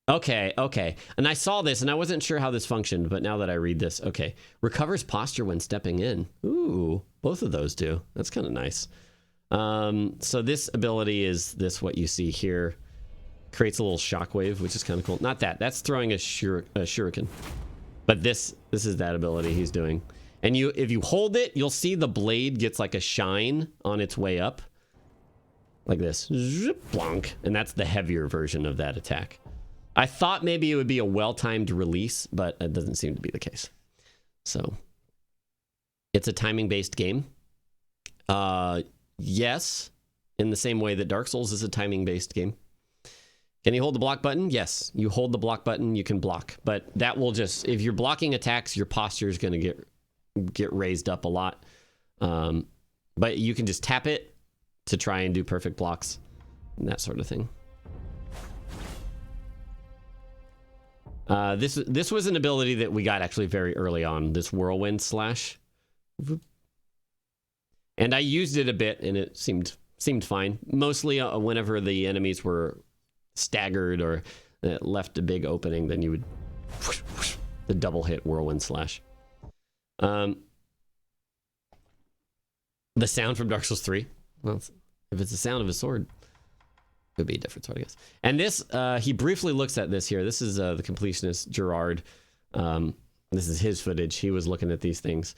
okay. And I saw this and I wasn't sure how this functioned, but now that I read this, okay. Recovers posture when stepping in. Ooh, both of those do. That's kind of nice. So this ability is what you see here. Creates a little shockwave, which is kind of cool. Not that. That's throwing a shuriken. But this is that ability he's doing. And if you hold it, you'll see the blade gets like a shine on its way up. Like this. Zip, blonk. And that's the heavier version of that attack. I thought maybe it would be a well-timed release, but it doesn't seem to be the case. So, it's a timing-based game. Yes, in the same way that Dark Souls is a timing-based game. Can you hold the block button? Yes, you hold the block button, you can block. But that will just, if you're blocking attacks, your posture is going to get raised up a lot. But you can just tap it to try and do perfect blocks and that sort of thing. This was an ability that we got actually very early on, this whirlwind slash. And I used it a bit and it seemed fine. Mostly whenever the enemies were staggered or left a big opening, then you would the double hit whirlwind slash. The sound from Dark Souls 3. Well, If it's the sound of a sword, could be a different sword, I guess. And this, he briefly looks at this here. This is the completionist Gerard. This is his footage. He was looking at these things.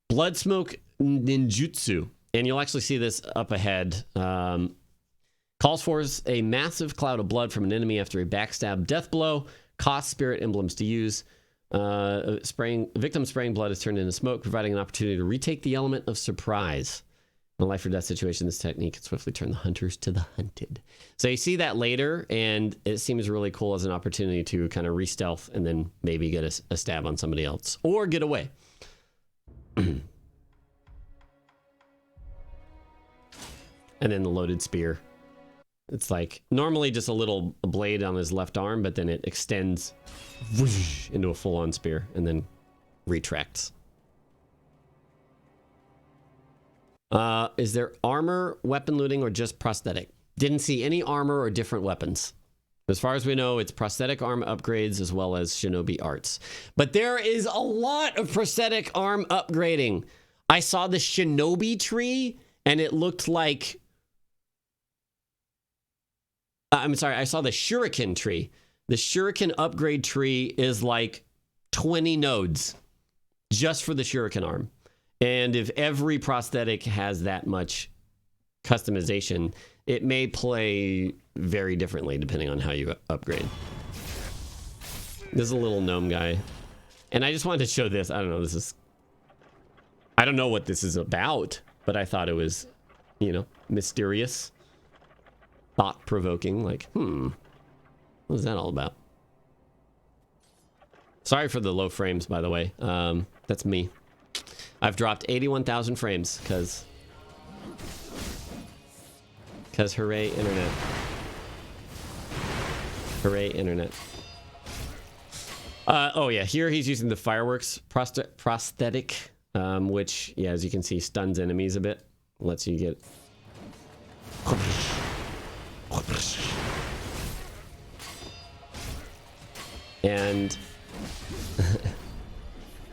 Blood smoke ninjutsu, and you'll actually see this up ahead. Calls for a massive cloud of blood from an enemy after a backstab death blow. Cost spirit emblems to use. Victim spraying blood is turned into smoke, providing an opportunity to retake the element of surprise. In a life or death situation, this technique can swiftly turn the hunters to the hunted. So you see that later, and it seems really cool as an opportunity to kind of re-stealth and then maybe get a stab on somebody else or get away. And then the loaded spear. It's like normally just a little blade on his left arm, but then it extends whoosh, into a full-on spear and then retracts. Is there armor, weapon looting, or just prosthetic? Didn't see any armor or different weapons. As far as we know, it's prosthetic arm upgrades as well as shinobi arts. But there is a lot of prosthetic arm upgrading. I saw the shinobi tree, and it looked like... I'm sorry, I saw the shuriken tree. The shuriken upgrade tree is like 20 nodes just for the shuriken arm. And if every prosthetic has that much customization, it may play very differently depending on how you upgrade. This is a little gnome guy. And I just wanted to show this. I don't know, I don't know what this is about, but I thought it was, you know, mysterious. Thought-provoking, like, what is that all about? Sorry for the low frames, by the way. That's me. I've dropped 81,000 frames, because hooray, internet. Hooray, internet. Oh, yeah, here he's using the fireworks prosthetic, which, yeah, as you can see, stuns enemies a bit. Lets you get... And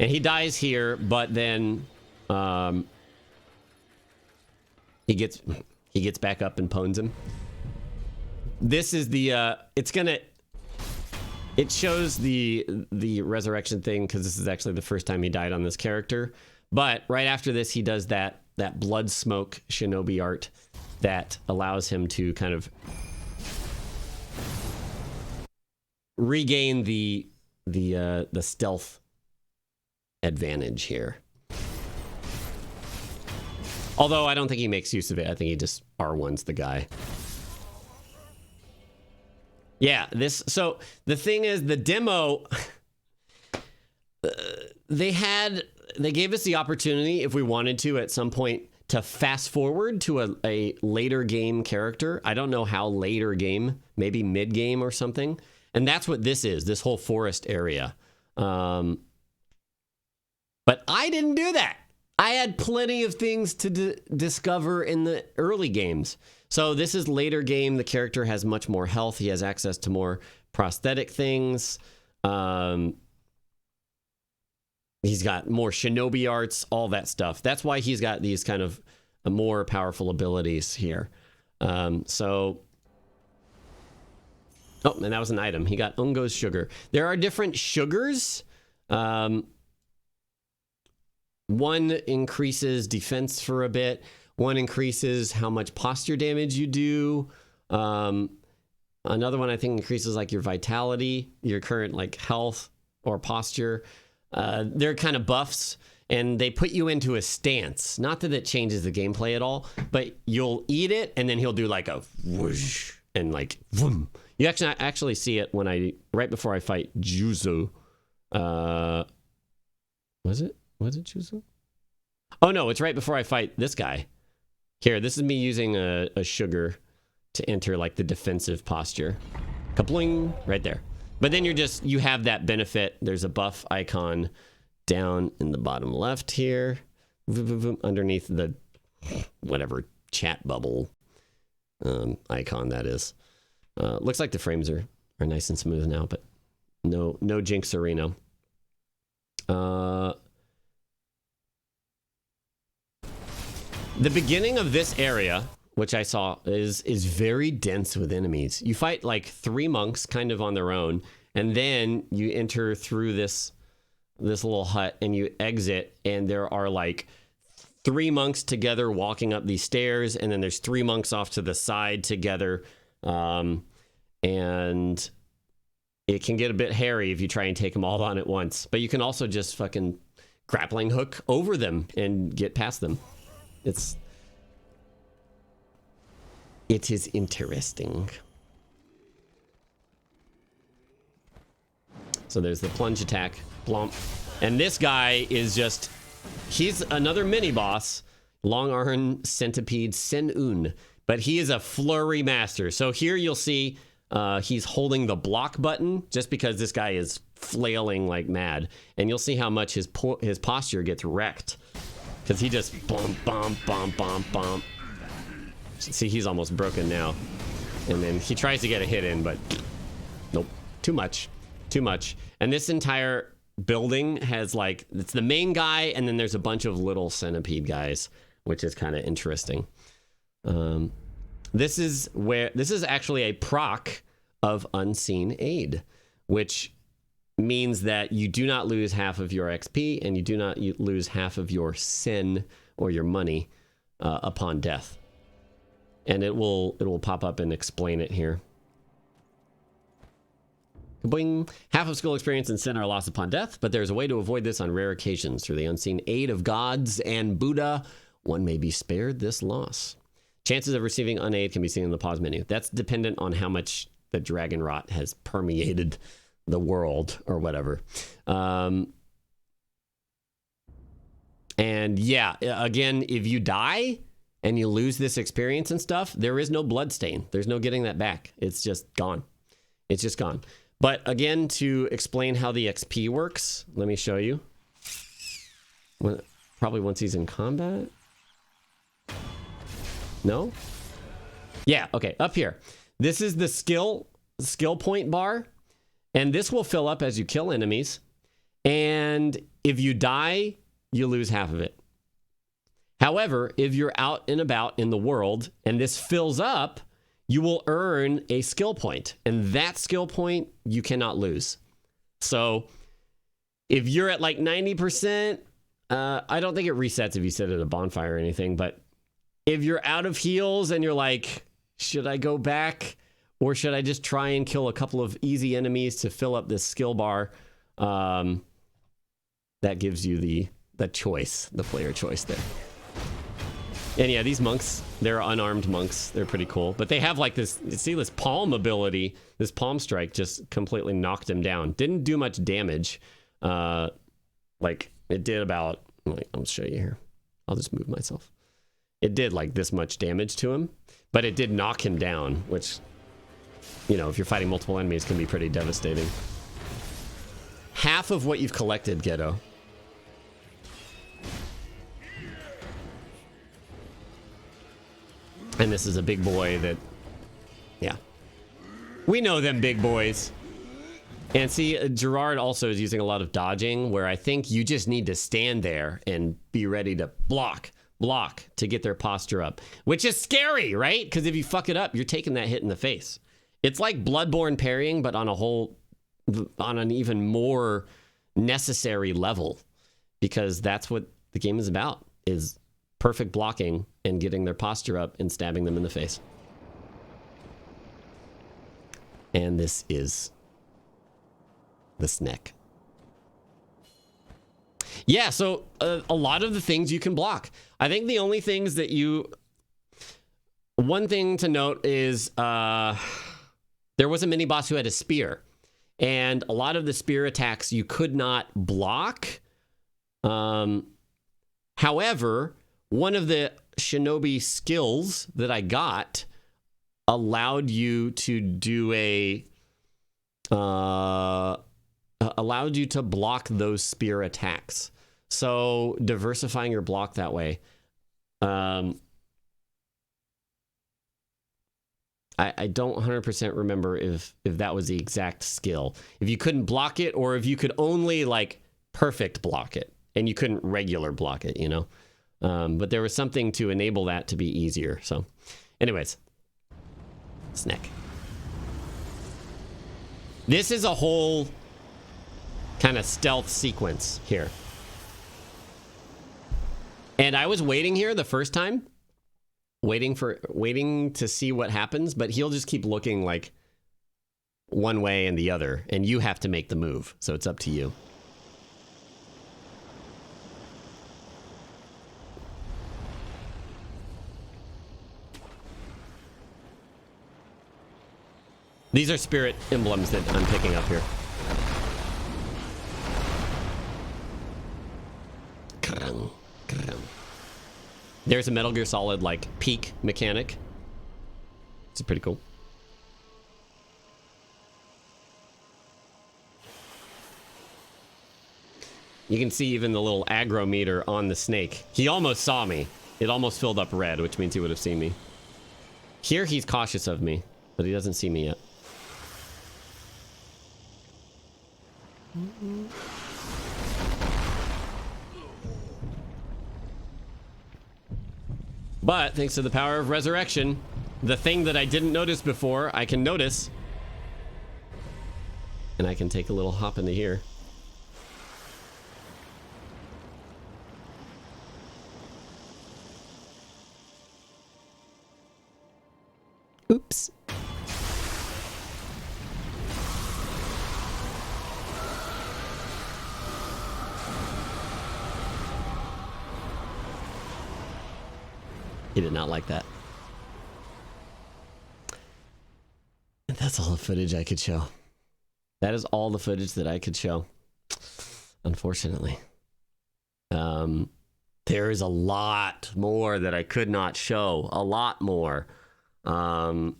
and he dies here, but then he gets back up and pwns him. This is the it shows the resurrection thing because this is actually the first time he died on this character. But right after this, he does that blood smoke shinobi art that allows him to kind of regain the stealth advantage here. Although I don't think he makes use of it. I think he just R1's the guy. Yeah, so the thing is, the demo, they gave us the opportunity, if we wanted to at some point, to fast forward to a later game character. I don't know how later game, maybe mid game or something. And that's what this is, this whole forest area. But I didn't do that. I had plenty of things to discover in the early games. So this is later game. The character has much more health. He has access to more prosthetic things. He's got more shinobi arts, all that stuff. That's why he's got these kind of more powerful abilities here. Oh, and that was an item. He got Ungo's sugar. There are different sugars. One increases defense for a bit. One increases how much posture damage you do. Another one I think increases like your vitality, your current like health or posture. They're kind of buffs, and they put you into a stance. Not that it changes the gameplay at all, but you'll eat it, and then he'll do like a whoosh and like vroom. You actually see it when right before I fight Juzo. Was it Juzo? Oh no, it's right before I fight this guy. Here, this is me using a sugar to enter like the defensive posture. Kapling, right there. But then you have that benefit. There's a buff icon down in the bottom left here, underneath the whatever chat bubble icon that is. Looks like the frames are nice and smooth now, but no Jinxerino. The beginning of this area which I saw, is very dense with enemies. You fight like 3 monks kind of on their own, and then you enter through this little hut and you exit, and there are like 3 monks together walking up these stairs, and then there's 3 monks off to the side together. And it can get a bit hairy if you try and take them all on at once. But you can also just fucking grappling hook over them and get past them. It is interesting. So there's the plunge attack. Blomp. And this guy is just... He's another mini-boss. Long Arm Centipede Sen-Un. But he is a flurry master. So here you'll see he's holding the block button just because this guy is flailing like mad. And you'll see how much his posture gets wrecked. Because he just bump, bump, bump, bump, bump. See, he's almost broken now. And then he tries to get a hit in, but nope. Too much. Too much. And this entire building has like, it's the main guy, and then there's a bunch of little centipede guys, which is kind of interesting. This is actually a proc of Unseen Aid, which means that you do not lose half of your XP and you do not lose half of your sin or your money upon death. And it will pop up and explain it here. Boing. Half of skill experience and sin are lost upon death, but there's a way to avoid this on rare occasions. Through the unseen aid of gods and Buddha, one may be spared this loss. Chances of receiving unaid can be seen in the pause menu. That's dependent on how much the dragon rot has permeated the world or whatever. And yeah, again, if you die and you lose this experience and stuff, there is no blood stain. There's no getting that back. It's just gone. It's just gone. But again, to explain how the XP works, let me show you. Probably once he's in combat. No? Yeah, okay, up here. This is the skill point bar, and this will fill up as you kill enemies. And if you die, you lose half of it. However, if you're out and about in the world and this fills up, you will earn a skill point, and that skill point you cannot lose. So if you're at like 90%, I don't think it resets if you sit at a bonfire or anything, but if you're out of heals and you're like, should I go back or should I just try and kill a couple of easy enemies to fill up this skill bar? That gives you the choice, the player choice there. And yeah, these monks, they're unarmed monks. They're pretty cool. But they have like this, you see this palm ability, this palm strike just completely knocked him down. Didn't do much damage. Like it did about, I'll show you here. I'll just move myself. It did like this much damage to him, but it did knock him down, which, you know, if you're fighting multiple enemies can be pretty devastating. Half of what you've collected, Ghetto. And this is a big boy that, yeah. We know them big boys. And see, Gerard also is using a lot of dodging, where I think you just need to stand there and be ready to block to get their posture up. Which is scary, right? Because if you fuck it up, you're taking that hit in the face. It's like Bloodborne parrying, but on an even more necessary level. Because that's what the game is about, is perfect blocking and getting their posture up and stabbing them in the face. And this is the snack. Yeah, so a lot of the things you can block. I think the only things that one thing to note is there was a mini boss who had a spear, and a lot of the spear attacks you could not block. However, one of the shinobi skills that I got allowed you to allowed you to block those spear attacks. So diversifying your block that way. I don't 100% remember if that was the exact skill. If you couldn't block it, or if you could only like perfect block it and you couldn't regular block it, you know? But there was something to enable that to be easier. So Anyways. Snack. This is a whole kind of stealth sequence here. And I was waiting here the first time. Waiting to see what happens, but he'll just keep looking like one way and the other, and you have to make the move, so it's up to you. These are spirit emblems that I'm picking up here. There's a Metal Gear Solid like peak mechanic. It's pretty cool. You can see even the little aggro meter on the snake. He almost saw me. It almost filled up red, which means he would have seen me. Here he's cautious of me, but he doesn't see me yet. But thanks to the power of resurrection, the thing that I didn't notice before, I can notice. And I can take a little hop into here. Oops. He did not like that. And that's all the footage I could show. That is all the footage that I could show. Unfortunately. There is a lot more that I could not show. A lot more. And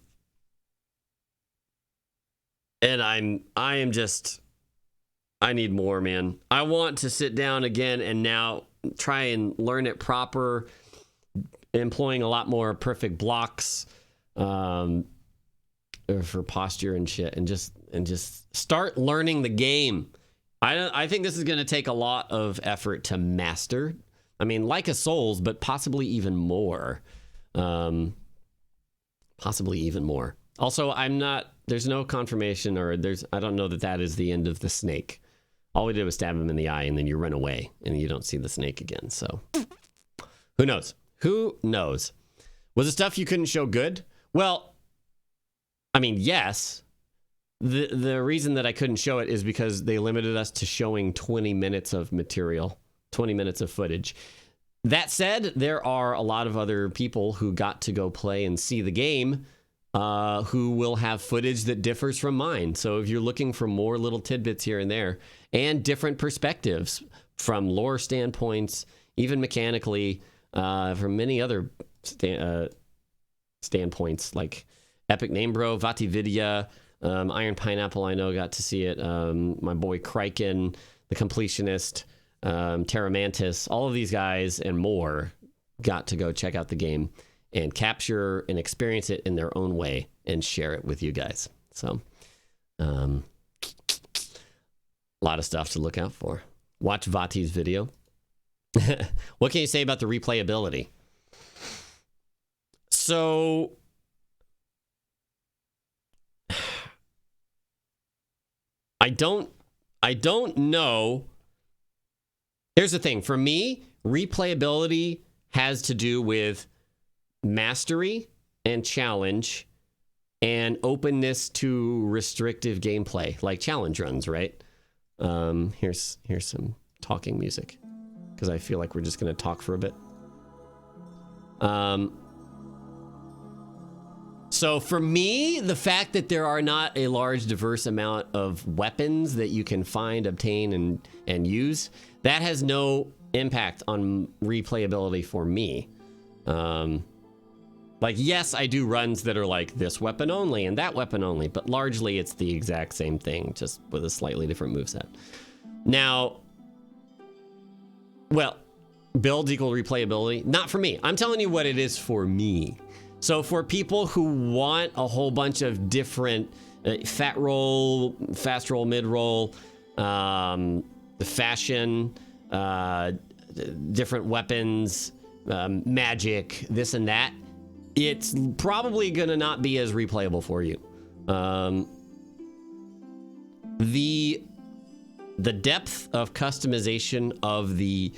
I need more, man. I want to sit down again and now try and learn it proper, employing a lot more perfect blocks for posture and shit, and just start learning the game. I think this is going to take a lot of effort to master. I mean, like a Souls, but possibly even more. Possibly even more. Also, there's no confirmation, or I don't know that is the end of the snake. All we did was stab him in the eye, and then you run away, and you don't see the snake again. So, who knows? Who knows? Was the stuff you couldn't show good? Well, I mean, yes. The reason that I couldn't show it is because they limited us to showing 20 minutes of material, 20 minutes of footage. That said, there are a lot of other people who got to go play and see the game who will have footage that differs from mine. So if you're looking for more little tidbits here and there and different perspectives from lore standpoints, even mechanically, from many other standpoints like Epic Name Bro, Vatividya, Iron Pineapple, I know got to see it. My boy Kryken, the Completionist, Terramantis, all of these guys and more got to go check out the game and capture and experience it in their own way and share it with you guys. So, a lot of stuff to look out for. Watch Vati's video. What can you say about the replayability? So, I don't know. Here's the thing. For me, replayability has to do with mastery and challenge and openness to restrictive gameplay, like challenge runs, right? Here's some talking music because I feel like we're just going to talk for a bit. So for me, the fact that there are not a large, diverse amount of weapons that you can find, obtain, and use, that has no impact on replayability for me. Like, yes, I do runs that are like this weapon only and that weapon only, but largely it's the exact same thing, just with a slightly different moveset. Now, well, builds equal replayability? Not for me. I'm telling you what it is for me. So for people who want a whole bunch of different fat roll, fast roll, mid roll, the fashion, different weapons, magic, this and that, it's probably gonna not be as replayable for you. The depth of customization of the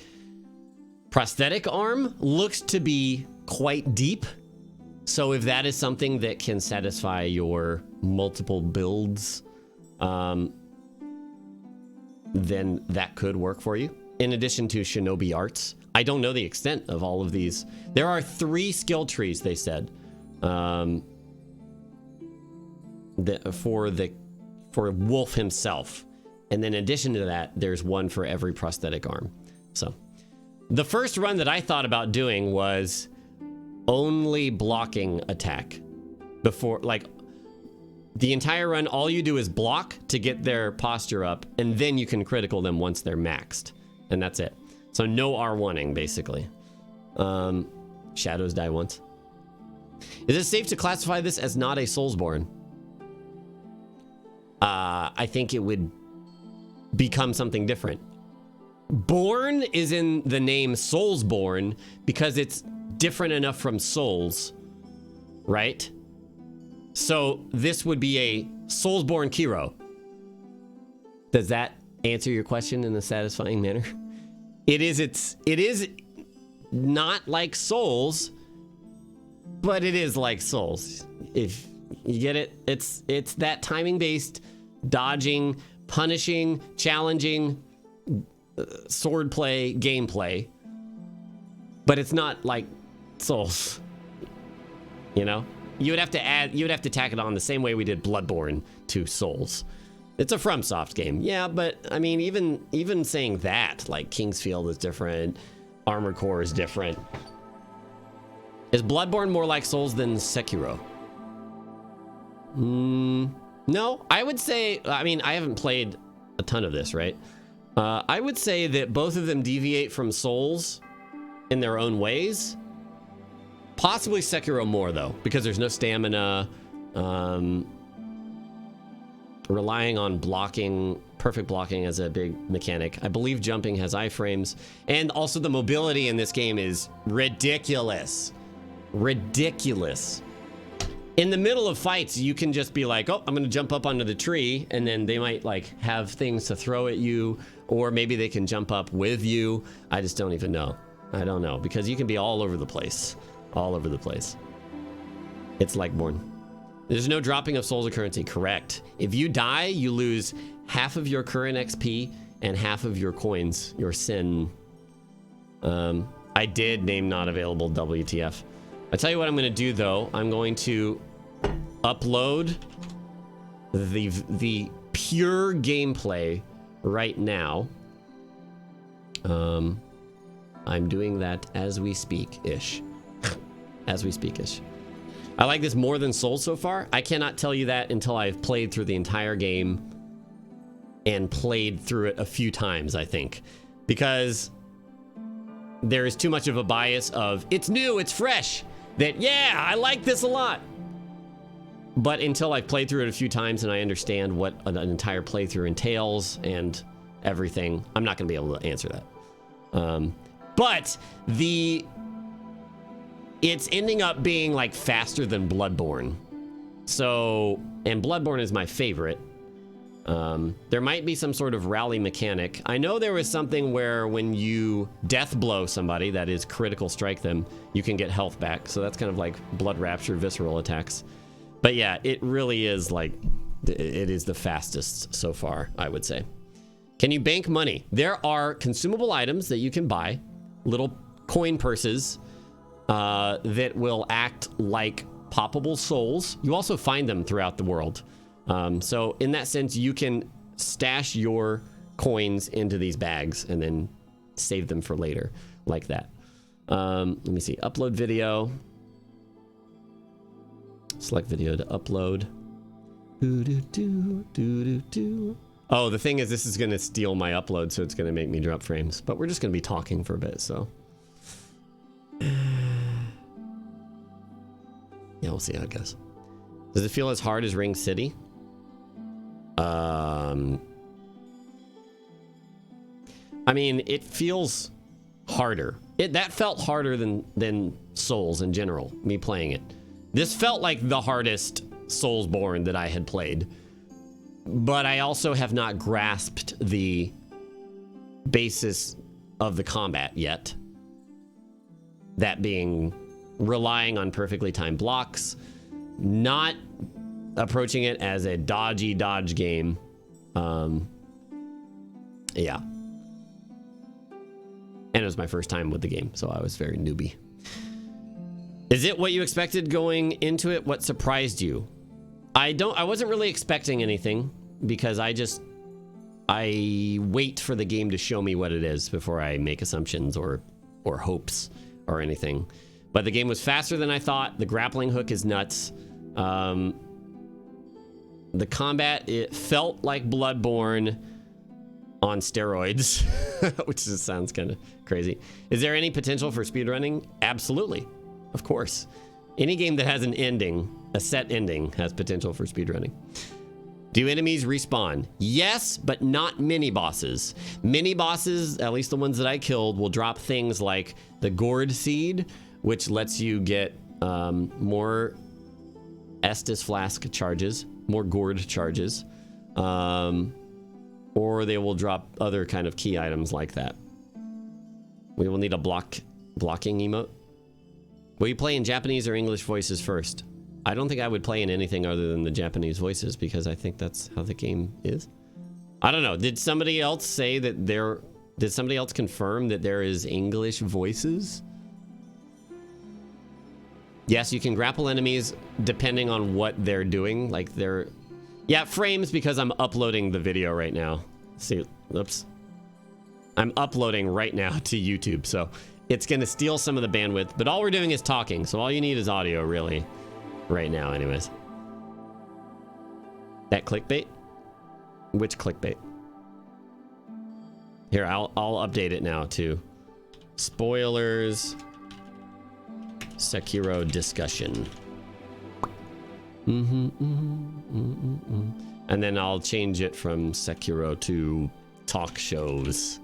prosthetic arm looks to be quite deep. So if that is something that can satisfy your multiple builds, then that could work for you. In addition to shinobi arts, I don't know the extent of all of these. There are 3 skill trees, they said, for Wolf himself. And then in addition to that, there's one for every prosthetic arm. So the first run that I thought about doing was only blocking attack before, like, the entire run, all you do is block to get their posture up, and then you can critical them once they're maxed, and that's it. So no R1ing, basically. Shadows die once. Is it safe to classify this as not a Soulsborne? I think it would become something different. Born is in the name Soulsborne because it's different enough from Souls, right? So this would be a Soulsborne Kiro. Does that answer your question in a satisfying manner? It is not like Souls, but it is like Souls. If you get it, it's that timing based dodging, punishing, challenging swordplay gameplay, but it's not like Souls. You know, you would have to tack it on the same way we did Bloodborne to Souls. It's a FromSoft game, yeah, but I mean, even saying that, like, Kingsfield is different, Armored Core is different. Is Bloodborne more like Souls than Sekiro? No, I would say, I mean, I haven't played a ton of this, right? I would say that both of them deviate from Souls in their own ways. Possibly Sekiro more, though, because there's no stamina. Relying on blocking, perfect blocking as a big mechanic. I believe jumping has iframes. And also the mobility in this game is ridiculous. Ridiculous. In the middle of fights, you can just be like, oh, I'm going to jump up onto the tree, and then they might, like, have things to throw at you, or maybe they can jump up with you. I just don't even know. I don't know, because you can be all over the place. All over the place. It's like Born. There's no dropping of souls or currency, correct. If you die, you lose half of your current XP and half of your coins, your sin. I did name not available WTF. I tell you what I'm going to do, though. I'm going to upload the pure gameplay right now. I'm doing that as we speak-ish. As we speak-ish. I like this more than Souls so far. I cannot tell you that until I've played through the entire game and played through it a few times, I think. Because there is too much of a bias of, it's new, it's fresh. That, yeah, I like this a lot. But until I've played through it a few times and I understand what an entire playthrough entails and everything, I'm not going to be able to answer that. But it's ending up being like faster than Bloodborne. So, and Bloodborne is my favorite. There might be some sort of rally mechanic. I know there was something where when you death blow somebody, that is critical strike them, you can get health back. So that's kind of like Blood Rapture visceral attacks. But yeah, it really is like, it is the fastest so far, I would say. Can you bank money? There are consumable items that you can buy, little coin purses, that will act like poppable souls. You also find them throughout the world. So in that sense, you can stash your coins into these bags and then save them for later, like that. Let me see. Upload video. Select video to upload. Oh, the thing is, this is going to steal my upload, so it's going to make me drop frames. But we're just going to be talking for a bit, so... Yeah, we'll see how it goes. Does it feel as hard as Ring City? I mean, it feels harder. That felt harder than Souls in general, me playing it. This felt like the hardest Soulsborne that I had played, but I also have not grasped the basis of the combat yet. That being relying on perfectly timed blocks, not approaching it as a dodgy dodge game. Yeah. And it was my first time with the game, so I was very newbie. Is it what you expected going into it? What surprised you? I wasn't really expecting anything because I wait for the game to show me what it is before I make assumptions or hopes or anything. But the game was faster than I thought. The grappling hook is nuts. The combat, it felt like Bloodborne on steroids, which just sounds kind of crazy. Is there any potential for speedrunning? Absolutely. Of course. Any game that has an ending, a set ending, has potential for speedrunning. Do enemies respawn? Yes, but not mini bosses. Mini bosses, at least the ones that I killed, will drop things like the gourd seed, which lets you get more Estus flask charges, more gourd charges. Or they will drop other kind of key items like that. We will need a blocking emote. Will you play in Japanese or English voices first? I don't think I would play in anything other than the Japanese voices because I think that's how the game is. I don't know. Did somebody else say that did somebody else confirm that there is English voices? Yes, you can grapple enemies depending on what they're doing. Like yeah, frames because I'm uploading the video right now. See, oops. I'm uploading right now to YouTube, so it's gonna steal some of the bandwidth, but all we're doing is talking, so all you need is audio, really, right now, anyways. That clickbait? Which clickbait? Here, I'll update it now, too. Spoilers. Sekiro discussion. And then I'll change it from Sekiro to talk shows.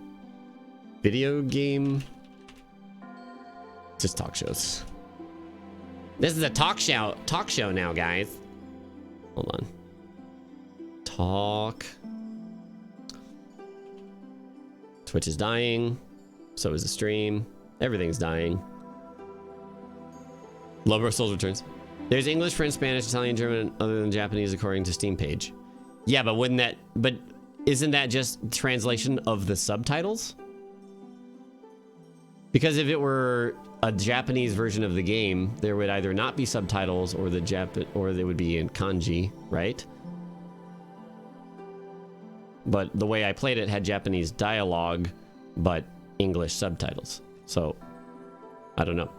Video game. Just talk shows. This is a talk show now, guys. Hold on. Talk. Twitch is dying. So is the stream. Everything's dying. Lobo Souls returns. There's English, French, Spanish, Italian, German, other than Japanese, according to Steam page. Yeah, but isn't that just translation of the subtitles? Because if it were a Japanese version of the game, there would either not be subtitles or they would be in kanji, right? But the way I played it had Japanese dialogue, but English subtitles. So, I don't know.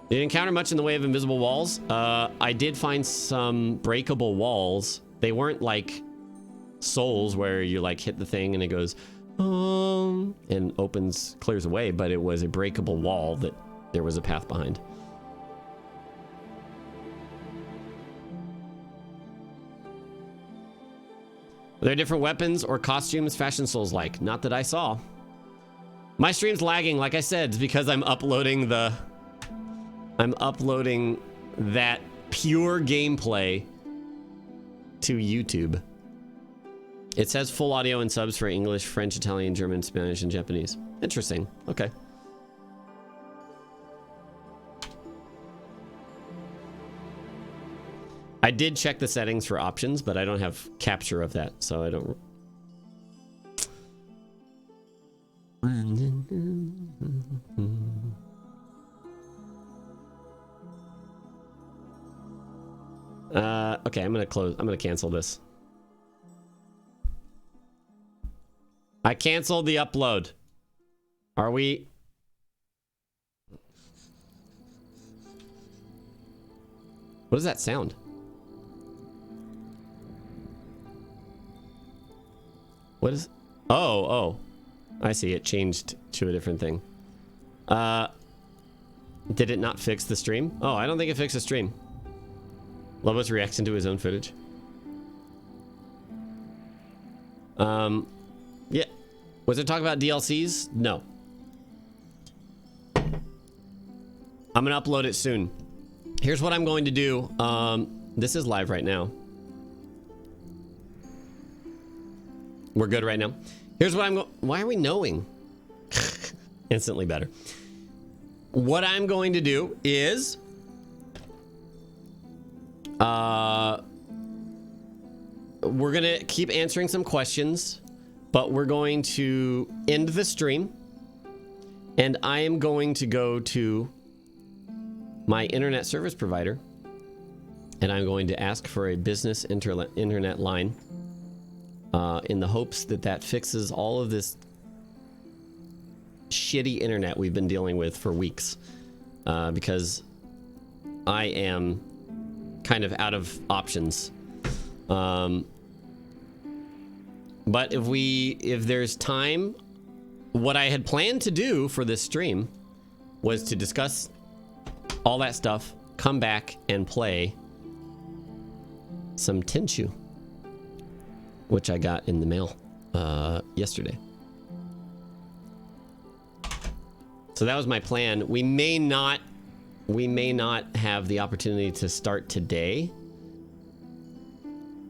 Did you encounter much in the way of invisible walls? I did find some breakable walls. They weren't like Souls where you like hit the thing and it goes and clears away, but it was a breakable wall that there was a path behind. Are there different weapons or costumes Fashion Souls like? Not that I saw. My stream's lagging, like I said, it's because I'm uploading that pure gameplay to YouTube. It says full audio and subs for English, French, Italian, German, Spanish, and Japanese. Interesting. Okay. I did check the settings for options, but I don't have capture of that, so I don't... Okay, I'm gonna cancel this. I canceled the upload. Are we? What does that sound? What is... Oh. I see, it changed to a different thing. Did it not fix the stream? Oh, I don't think it fixed the stream. Lobo's reaction to his own footage. Yeah. Was it talk about DLCs? No. I'm gonna upload it soon. Here's what I'm going to do. This is live right now. We're good right now. Here's what I'm going. Why are we knowing? Instantly better. What I'm going to do is, we're gonna keep answering some questions, but we're going to end the stream, and I am going to go to my internet service provider, and I'm going to ask for a business internet line, in the hopes that that fixes all of this shitty internet we've been dealing with for weeks, because I am kind of out of options. But if there's time, what I had planned to do for this stream was to discuss all that stuff, come back and play some Tenchu, which I got in the mail yesterday. So that was my plan. We may not have the opportunity to start today,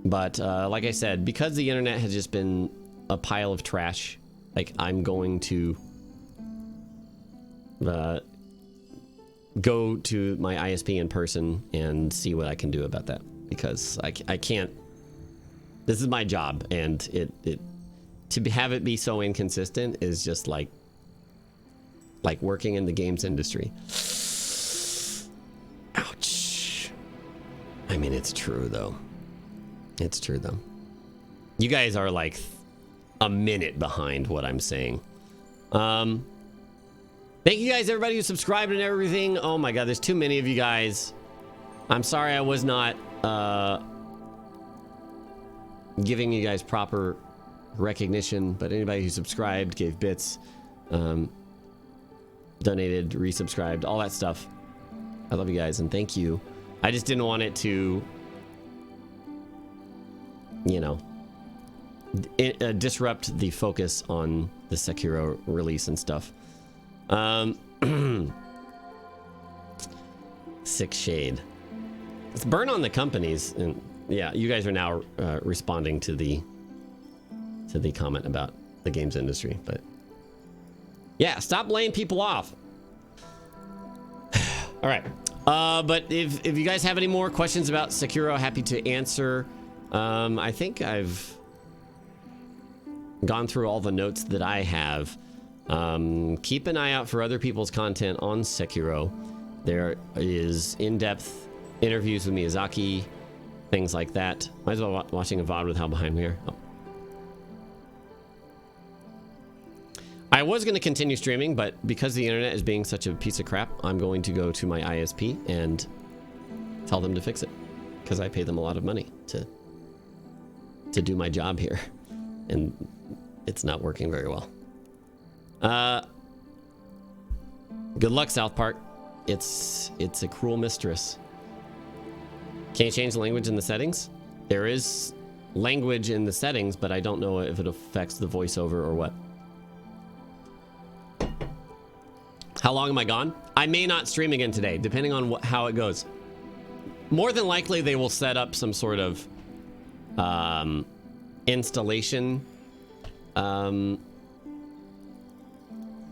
but like I said, because the internet has just been a pile of trash, like, I'm going to go to my ISP in person and see what I can do about that, because I can't. This is my job, and to have it be so inconsistent is just like working in the games industry. Ouch. I mean, it's true though. It's true though. You guys are like a minute behind what I'm saying. Thank you guys, everybody who subscribed and everything. Oh my god, there's too many of you guys. I'm sorry I was not giving you guys proper recognition, but anybody who subscribed, gave bits, donated, resubscribed, all that stuff, I love you guys and thank you. I just didn't want it to, you know, disrupt the focus on the Sekiro release and stuff. Sick shade. It's burn on the companies, and yeah, you guys are now responding to the comment about the games industry, but yeah, stop laying people off. All right, but if you guys have any more questions about Sekiro, happy to answer. I think I've gone through all the notes that I have. Keep an eye out for other people's content on Sekiro. There is in-depth interviews with Miyazaki, things like that. Might as well watching a VOD with how behind we are. Oh. I was going to continue streaming, but because the internet is being such a piece of crap, I'm going to go to my ISP and tell them to fix it, because I pay them a lot of money to do my job here, and it's not working very well. Good luck, South Park. It's a cruel mistress. Can you change the language in the settings? There is language in the settings, but I don't know if it affects the voiceover or what. How long am I gone? I may not stream again today, depending on how it goes. More than likely, they will set up some sort of installation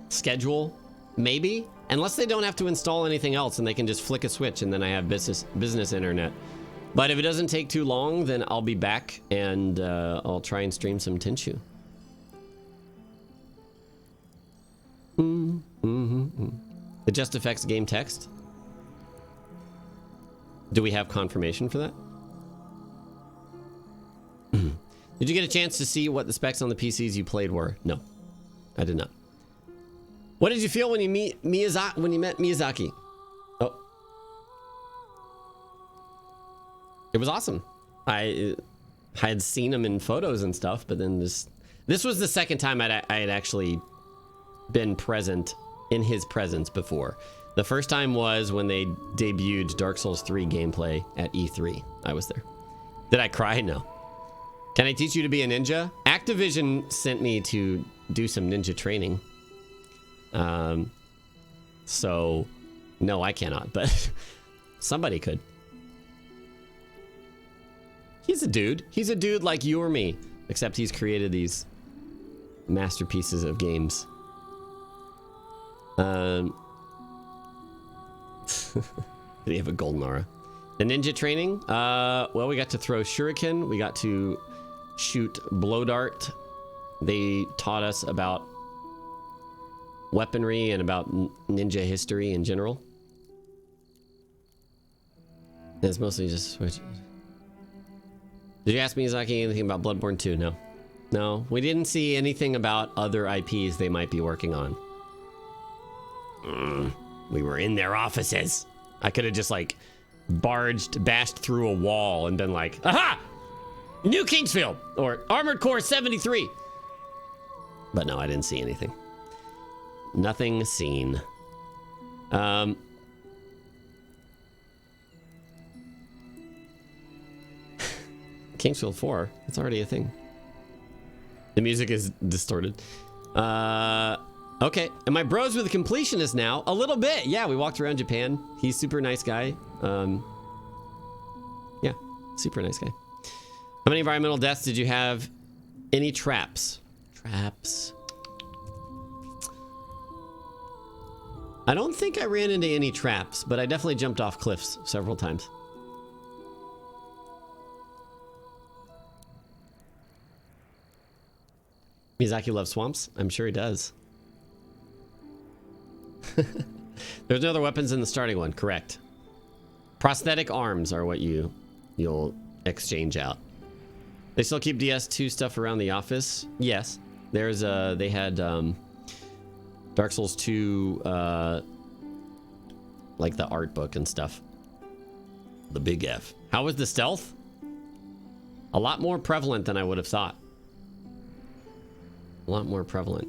schedule, maybe, unless they don't have to install anything else and they can just flick a switch and then I have business internet. But if it doesn't take too long, then I'll be back and I'll try and stream some Tenchu. It just affects game text. Do we have confirmation for that? Did you get a chance to see what the specs on the PCs you played were? No, I did not. What did you feel when you met Miyazaki? Oh, it was awesome. I had seen him in photos and stuff, but then this was the second time I had actually been present in his presence before. The first time was when they debuted Dark Souls 3 gameplay at E3. I was there. Did I cry? No. Can I teach you to be a ninja? Activision sent me to do some ninja training. So No, I cannot, but somebody could. He's a dude. He's a dude like you or me, except he's created these masterpieces of games. Did he have a golden aura? The ninja training? Well, we got to throw shuriken. We got to shoot blow dart. They taught us about weaponry and about ninja history in general. It's mostly just switch. Did you ask Miyazaki anything about Bloodborne 2? No. No, we didn't see anything about other IPs they might be working on. We were in their offices. I could have just like bashed through a wall and been like, aha! New Kingsfield or Armored Core 73. But no, I didn't see anything. Nothing seen. Kingsfield 4, it's already a thing. The music is distorted. Okay, am I bros with a completionist now? A little bit, yeah, we walked around Japan. He's super nice guy. Yeah, super nice guy. How many environmental deaths did you have? Any traps? Traps. I don't think I ran into any traps, but I definitely jumped off cliffs several times. Miyazaki loves swamps? I'm sure he does. There's no other weapons in the starting one, correct. Prosthetic arms are what you'll exchange out. They still keep DS2 stuff around the office? Yes. There's they had Dark Souls 2 like the art book and stuff. The big F. How was the stealth? A lot more prevalent than I would have thought. A lot more prevalent.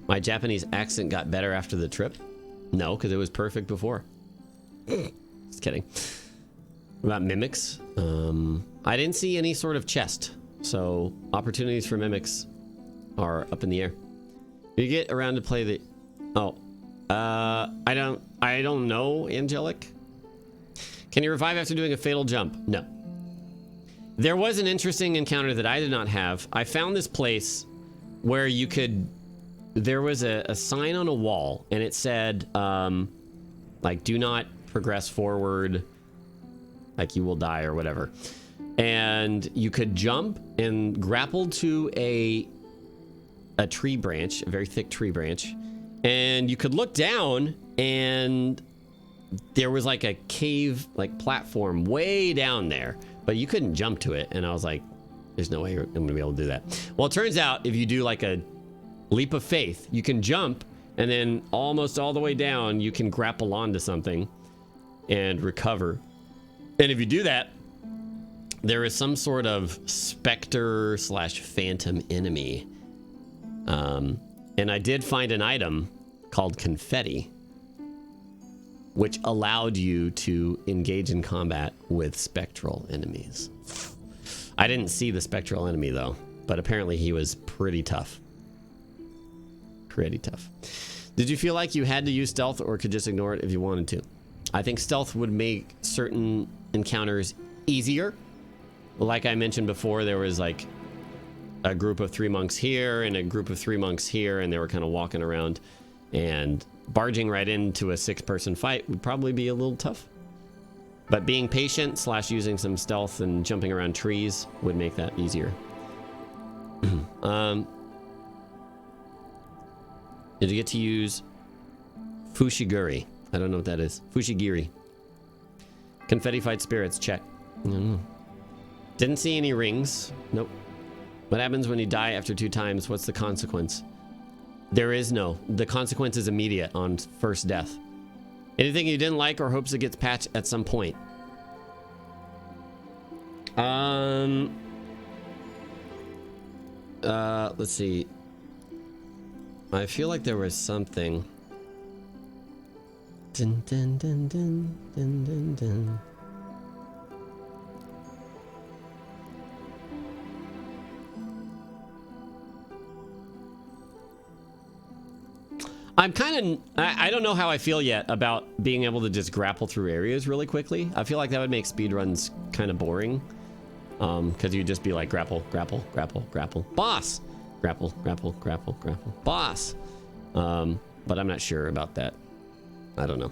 My Japanese accent got better after the trip? No, because it was perfect before. Just kidding. About mimics? I didn't see any sort of chest, so opportunities for mimics are up in the air. You get around to play the... Oh. I don't know, Angelic. Can you revive after doing a fatal jump? No. There was an interesting encounter that I did not have. I found this place where you could... There was a sign on a wall, and it said, like, do not progress forward, like you will die or whatever. And you could jump and grapple to a tree branch, a very thick tree branch, and you could look down, and there was like a cave, like platform way down there, but you couldn't jump to it. And I was like, there's no way I'm gonna be able to do that. Well, it turns out if you do like a leap of faith, you can jump, and then almost all the way down, you can grapple onto something and recover. And if you do that, there is some sort of specter / phantom enemy. And I did find an item called confetti, which allowed you to engage in combat with spectral enemies. I didn't see the spectral enemy though, but apparently he was pretty tough. Pretty tough. Did you feel like you had to use stealth or could just ignore it if you wanted to? I think stealth would make certain encounters easier. Like I mentioned before, there was like a group of 3 monks here and a group of 3 monks here, and they were kind of walking around, and barging right into a 6-person fight would probably be a little tough. But being patient / using some stealth and jumping around trees would make that easier. Did you get to use Fushiguri? I don't know what that is. Fushigiri. Confetti fight spirits, check. Didn't see any rings. Nope. What happens when you die after 2 times? What's the consequence? There is no. The consequence is immediate on first death. Anything you didn't like or hopes it gets patched at some point? Let's see. I feel like there was something. Dun, dun, dun, dun, dun, dun, dun. I'm kind of, I don't know how I feel yet about being able to just grapple through areas really quickly. I feel like that would make speedruns kind of boring. Because you'd just be like grapple, grapple, grapple, grapple, boss, grapple, grapple, grapple, grapple, boss. But I'm not sure about that. I don't know.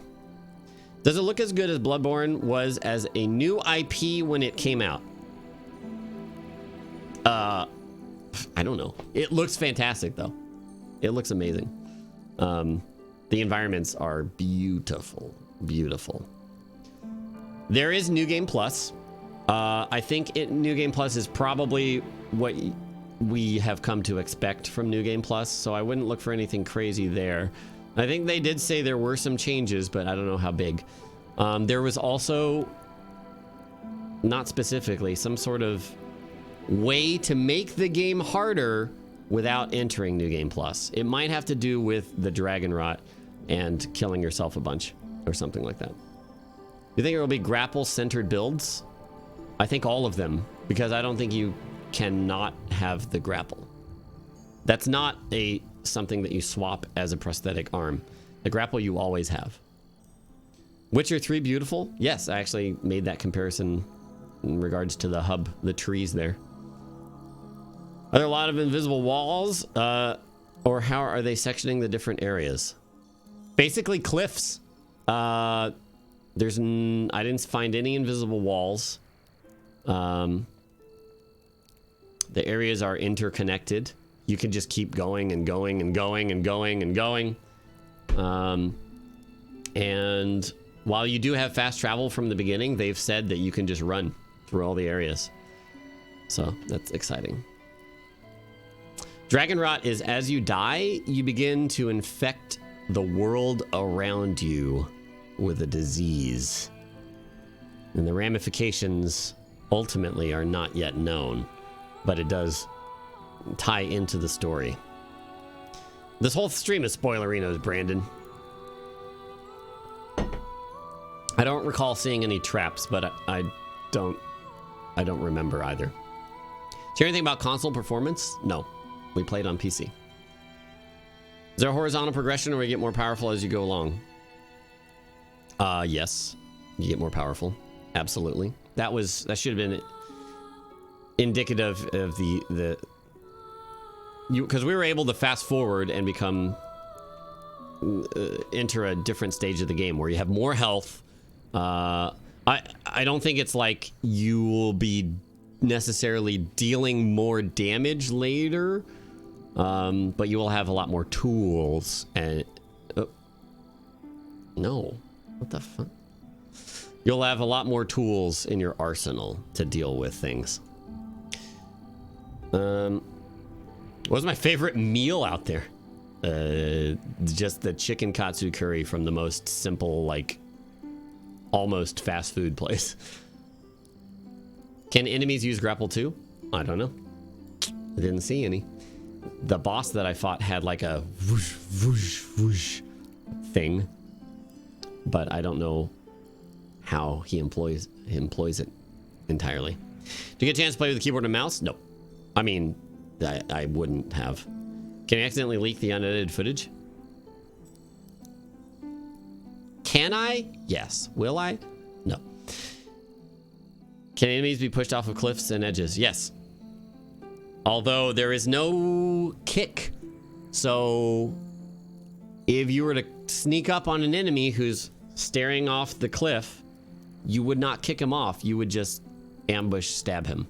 Does it look as good as Bloodborne was as a new IP when it came out? I don't know. It looks fantastic though. It looks amazing. The environments are beautiful, beautiful. There is New Game Plus. I think New Game Plus is probably what we have come to expect from New Game Plus, so I wouldn't look for anything crazy there. I think they did say there were some changes, but I don't know how big. There was also, not specifically, some sort of way to make the game harder without entering New Game Plus. It might have to do with the Dragon Rot and killing yourself a bunch or something like that. You think there will be grapple-centered builds? I think all of them, because I don't think you cannot have the grapple. That's not something that you swap as a prosthetic arm. The grapple you always have. Witcher 3 beautiful? Yes, I actually made that comparison in regards to the hub, the trees there. Are there a lot of invisible walls? Or how are they sectioning the different areas? Basically cliffs. I didn't find any invisible walls. The areas are interconnected. You can just keep going and going and going and going and going. And while you do have fast travel from the beginning, they've said that you can just run through all the areas. So that's exciting. Dragon Rot is as you die, you begin to infect the world around you with a disease. And the ramifications ultimately are not yet known, but it does tie into the story. This whole stream is spoilerinos, Brandon. I don't recall seeing any traps, but I don't remember either. Did you hear anything about console performance? No. We played on PC. Is there a horizontal progression where you get more powerful as you go along? Yes. You get more powerful. Absolutely. That should have been indicative of because we were able to fast forward and enter a different stage of the game where you have more health. I don't think it's like you will be necessarily dealing more damage later, but you will have a lot more tools and no, what the fuck? You'll have a lot more tools in your arsenal to deal with things. What was my favorite meal out there? Just the chicken katsu curry from the most simple, like, almost fast food place. Can enemies use grapple too? I don't know. I didn't see any. The boss that I fought had like a whoosh, whoosh, whoosh thing, but I don't know how he employs it entirely. Do you get a chance to play with the keyboard and mouse? No. I mean, I wouldn't have. Can I accidentally leak the unedited footage? Can I? Yes. Will I? No. Can enemies be pushed off of cliffs and edges? Yes. Although there is no kick. So if you were to sneak up on an enemy who's staring off the cliff, you would not kick him off. You would just ambush, stab him.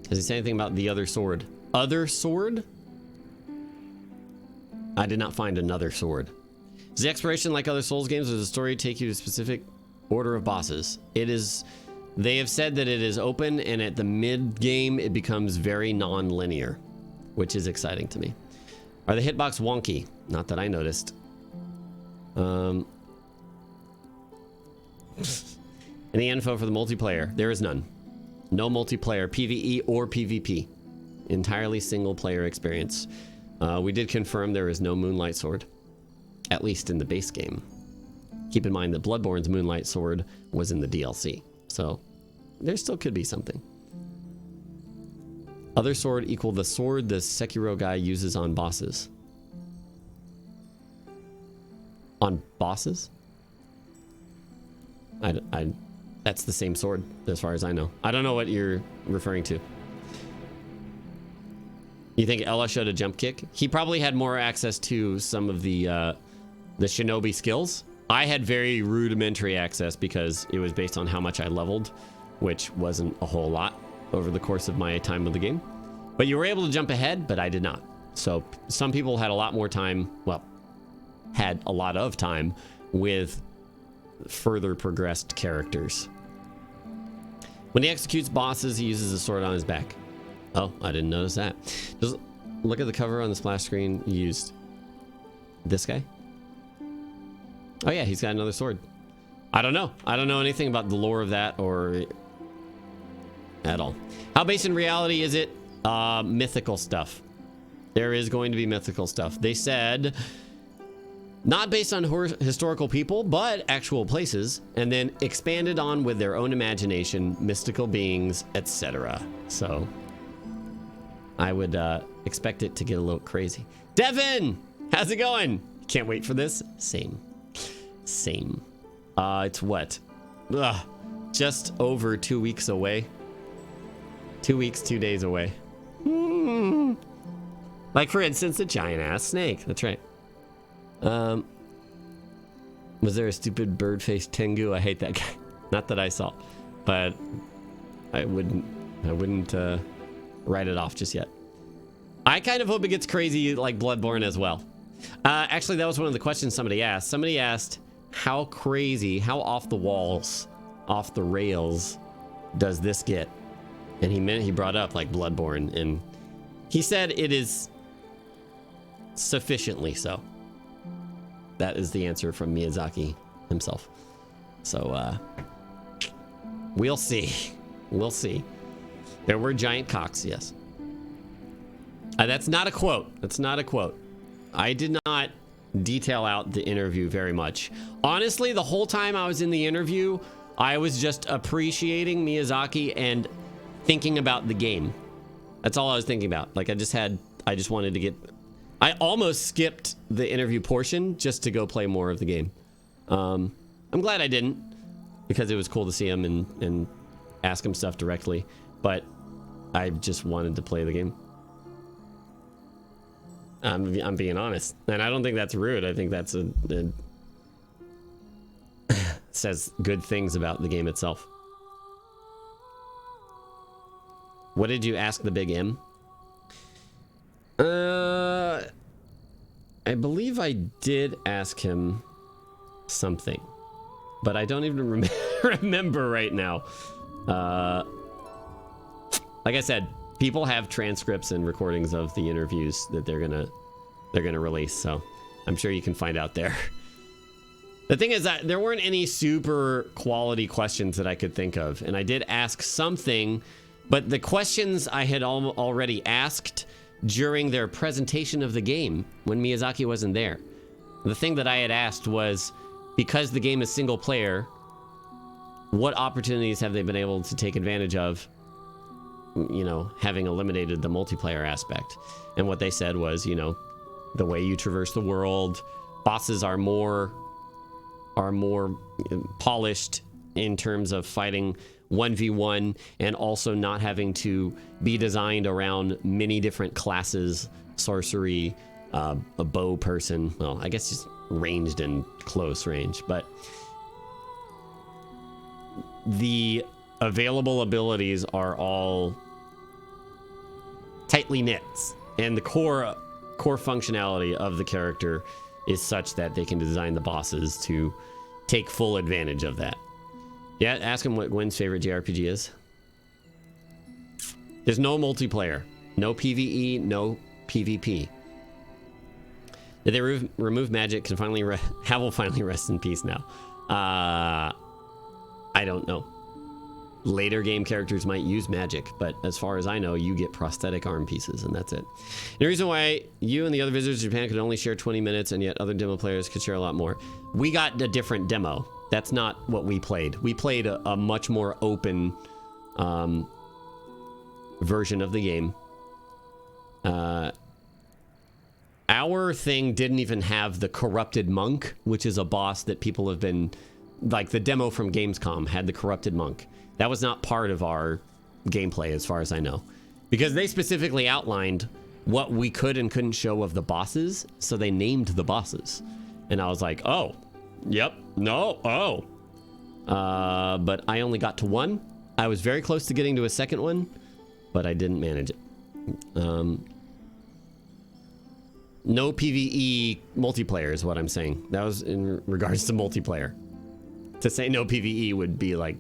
Does he say anything about the other sword? Other sword? I did not find another sword. Is the exploration like other Souls games, or does the story take you to a specific order of bosses? It is. They have said that it is open, and at the mid game it becomes very non-linear, which is exciting to me. Are the hitbox wonky? Not that I noticed. Any info for the multiplayer? There is none. No multiplayer, PvE or PvP. Entirely single player experience. We did confirm there is no Moonlight Sword, at least in the base game. Keep in mind that Bloodborne's Moonlight Sword was in the DLC, so there still could be something. Other sword equal the sword the Sekiro guy uses on bosses. On bosses? That's the same sword, as far as I know. I don't know what you're referring to. You think Ella showed a jump kick? He probably had more access to some of the shinobi skills. I had very rudimentary access because it was based on how much I leveled, which wasn't a whole lot over the course of my time with the game. But you were able to jump ahead, but I did not. So some people had a lot more time, well, had a lot of time with further progressed characters. When he executes bosses, he uses a sword on his back. Oh, I didn't notice that. Just look at the cover on the splash screen. He used this guy. Oh yeah, he's got another sword. I don't know. I don't know anything about the lore of that or at all. How based in reality is it? Mythical stuff. There is going to be mythical stuff. They said not based on historical people, but actual places, and then expanded on with their own imagination, mystical beings, etc. So I would expect it to get a little crazy. Devin, how's it going? Can't wait for this. Same. It's what? Just over 2 weeks away. 2 weeks, 2 days away. Like for instance, a giant ass snake. That's right. Was there a stupid bird-faced Tengu? I hate that guy. Not that I saw, but I wouldn't write it off just yet. I kind of hope it gets crazy like Bloodborne as well. Actually, that was one of the questions somebody asked. Somebody asked, how crazy, how off the walls, off the rails does this get? And he brought up like Bloodborne, and he said it is sufficiently so. That is the answer from Miyazaki himself. So we'll see. We'll see. There were giant cocks, yes. That's not a quote. That's not a quote. I did not detail out the interview very much. Honestly, the whole time I was in the interview, I was just appreciating Miyazaki and thinking about the game. That's all I was thinking about. Like I just wanted to get, I almost skipped the interview portion just to go play more of the game. I'm glad I didn't, because it was cool to see him and ask him stuff directly, but I just wanted to play the game. I'm being honest, and I don't think that's rude. I think that's says good things about the game itself. What did you ask the big M? I believe I did ask him something, but I don't even remember right now. Like I said, people have transcripts and recordings of the interviews that they're gonna release, so I'm sure you can find out there. The thing is that there weren't any super quality questions that I could think of, and I did ask something, but the questions I had already asked during their presentation of the game when Miyazaki wasn't there. The thing that I had asked was, because the game is single player, what opportunities have they been able to take advantage of, you know, having eliminated the multiplayer aspect? And what they said was, you know, the way you traverse the world, bosses are more polished in terms of fighting 1v1, and also not having to be designed around many different classes, sorcery, a bow person, well, I guess just ranged and close range, but the available abilities are all tightly knit, and the core functionality of the character is such that they can design the bosses to take full advantage of that. Yeah, ask him what Gwen's favorite JRPG is. There's no multiplayer, no PvE, no PvP. Did they remove magic? Can finally will finally rest in peace now? I don't know. Later game characters might use magic, but as far as I know, you get prosthetic arm pieces, and that's it. The reason why you and the other visitors to Japan could only share 20 minutes, and yet other demo players could share a lot more. We got a different demo. That's not what we played. We played a much more open version of the game. Our thing didn't even have the corrupted monk, which is a boss that people have been, like the demo from Gamescom had the corrupted monk. That was not part of our gameplay as far as I know, because they specifically outlined what we could and couldn't show of the bosses, so they named the bosses. And I was like, oh, yep, no, oh. But I only got to one. I was very close to getting to a second one, but I didn't manage it. No PvE multiplayer is what I'm saying. That was in regards to multiplayer. To say no PvE would be like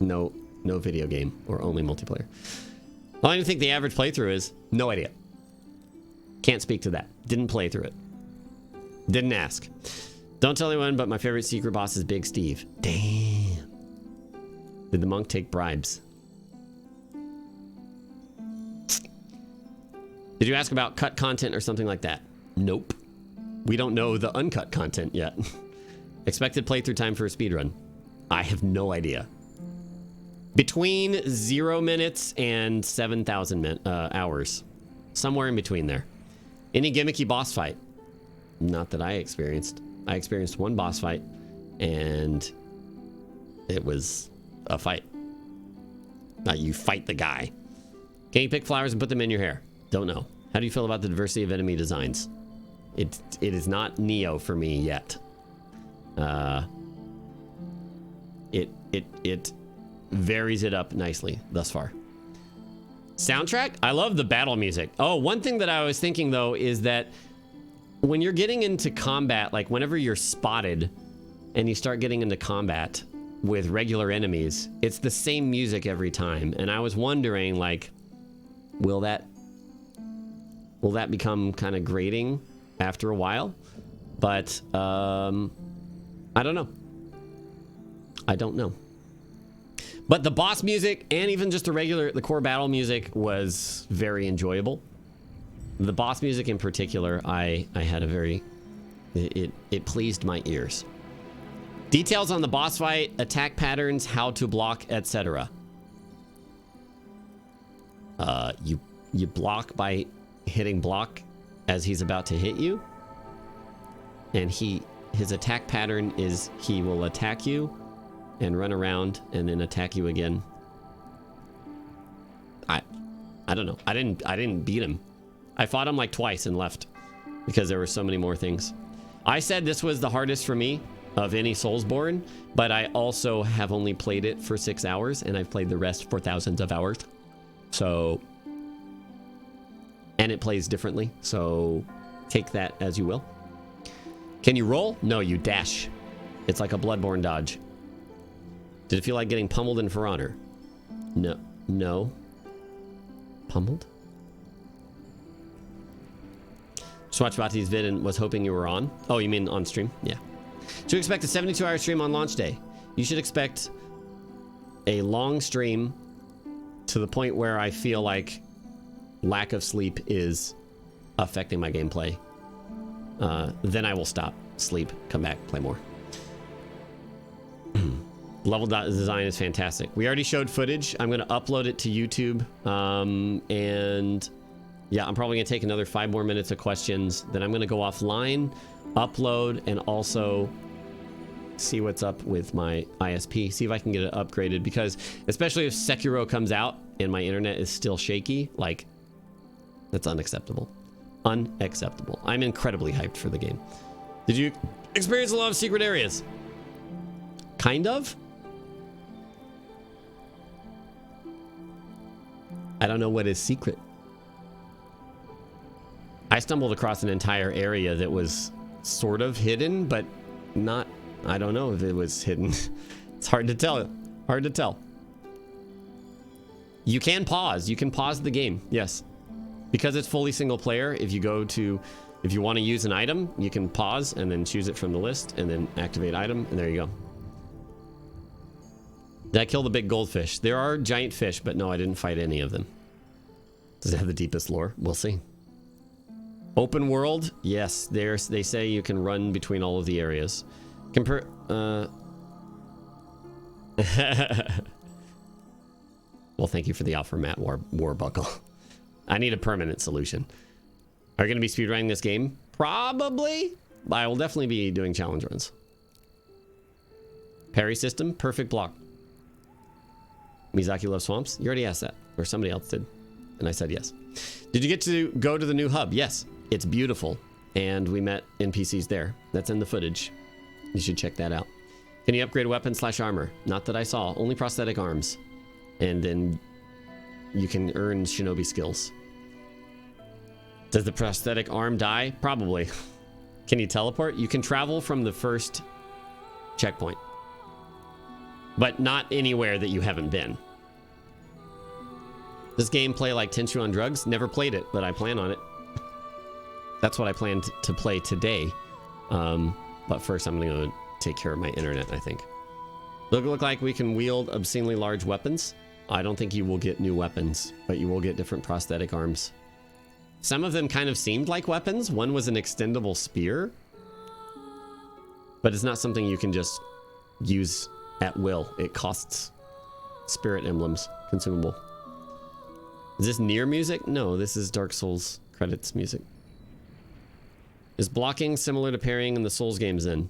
no video game or only multiplayer. Well, I don't think the average playthrough is. No idea. Can't speak to that. Didn't play through it. Didn't ask. Don't tell anyone, but my favorite secret boss is Big Steve. Damn. Did the monk take bribes? Did you ask about cut content or something like that? Nope. We don't know the uncut content yet. Expected playthrough time for a speedrun. I have no idea. Between 0 minutes and 7,000 hours. Somewhere in between there. Any gimmicky boss fight? Not that I experienced. I experienced one boss fight, and it was a fight. You fight the guy. Can you pick flowers and put them in your hair? Don't know. How do you feel about the diversity of enemy designs? It is not Neo for me yet. It varies it up nicely thus far. Soundtrack? I love the battle music. Oh, one thing that I was thinking though is that when you're getting into combat, like whenever you're spotted and you start getting into combat with regular enemies, it's the same music every time. And I was wondering, like, will that become kind of grating after a while? But I don't know. I don't know. But the boss music and even just the core battle music was very enjoyable. The boss music in particular, I had a very, it pleased my ears. Details on the boss fight, attack patterns, how to block, etc. You block by hitting block as he's about to hit you. And his attack pattern is he will attack you and run around and then attack you again. I don't know. I didn't beat him. I fought him like twice and left because there were so many more things. I said this was the hardest for me of any Soulsborne, but I also have only played it for 6 hours and I've played the rest for thousands of hours. So, and it plays differently. So take that as you will. Can you roll? No, you dash. It's like a Bloodborne dodge. Did it feel like getting pummeled in For Honor? No. Pummeled? Just watched Bati's vid and was hoping you were on. Oh, you mean on stream? Yeah. To expect a 72-hour stream on launch day. You should expect a long stream to the point where I feel like lack of sleep is affecting my gameplay. Then I will stop, sleep, come back, play more. Level design is fantastic. We already showed footage. I'm going to upload it to YouTube. And yeah, I'm probably going to take another 5 more minutes of questions. Then I'm going to go offline, upload, and also see what's up with my ISP. See if I can get it upgraded, because especially if Sekiro comes out and my internet is still shaky, like, that's unacceptable. Unacceptable. I'm incredibly hyped for the game. Did you experience a lot of secret areas? Kind of. I don't know what is secret. I stumbled across an entire area that was sort of hidden, but not, I don't know if it was hidden. It's hard to tell. Hard to tell. You can pause. You can pause the game. Yes. Because it's fully single player, if you want to use an item, you can pause and then choose it from the list and then activate item, and there you go. Did I kill the big goldfish? There are giant fish, but no, I didn't fight any of them. Does it have the deepest lore? We'll see. Open world? Yes, they say you can run between all of the areas. Well, thank you for the offer, Matt Warbuckle. I need a permanent solution. Are you going to be speedrunning this game? Probably. But I will definitely be doing challenge runs. Parry system, perfect block. Miyazaki loves swamps. You already asked that, or somebody else did, and I said yes. Did you get to go to the new hub? Yes, it's beautiful, and we met NPCs there. That's in the footage. You should check that out. Can you upgrade weapon / armor? Not that I saw. Only prosthetic arms, and then you can earn shinobi skills. Does the prosthetic arm die? Probably. Can you teleport? You can travel from the first checkpoint, but not anywhere that you haven't been. This game play like Tenchu on drugs? Never played it, but I plan on it. That's what I plan to play today. But first I'm going to take care of my internet, I think. Look like we can wield obscenely large weapons. I don't think you will get new weapons, but you will get different prosthetic arms. Some of them kind of seemed like weapons. One was an extendable spear, but it's not something you can just use at will. It costs spirit emblems, consumable. Is this Nier music? No, this is Dark Souls credits music. Is blocking similar to parrying in the Souls games then?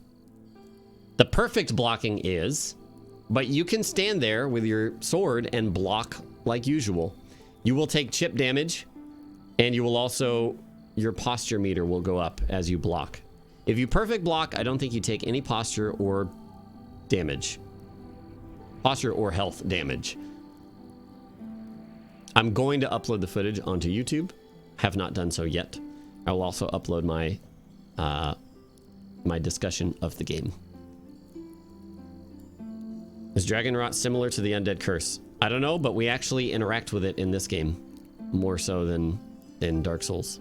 The perfect blocking is, but you can stand there with your sword and block like usual. You will take chip damage, and you will also, your posture meter will go up as you block. If you perfect block, I don't think you take any posture or damage. Posture or health damage. I'm going to upload the footage onto YouTube. Have not done so yet. I will also upload my my discussion of the game. Is Dragon Rot similar to the Undead Curse? I don't know, but we actually interact with it in this game more so than in Dark Souls.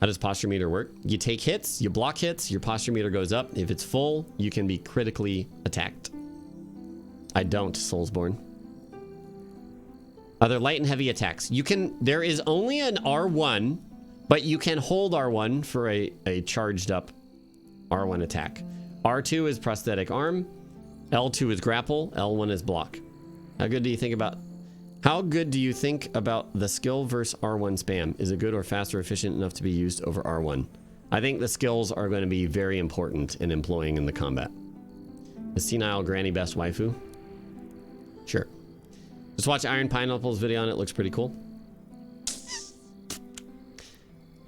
How does posture meter work? You take hits, you block hits, your posture meter goes up. If it's full, you can be critically attacked. I don't, Soulsborne. Are there light and heavy attacks? You can, there is only an R1, but you can hold R1 for a charged up R1 attack. R2 is prosthetic arm, L2 is grapple, L1 is block. How good do you think about the skill versus R1 spam? Is it good or fast or efficient enough to be used over R1? I think the skills are going to be very important in employing in the combat. Is Senile Granny best waifu? Sure. Just watch Iron Pineapple's video on it. Looks pretty cool.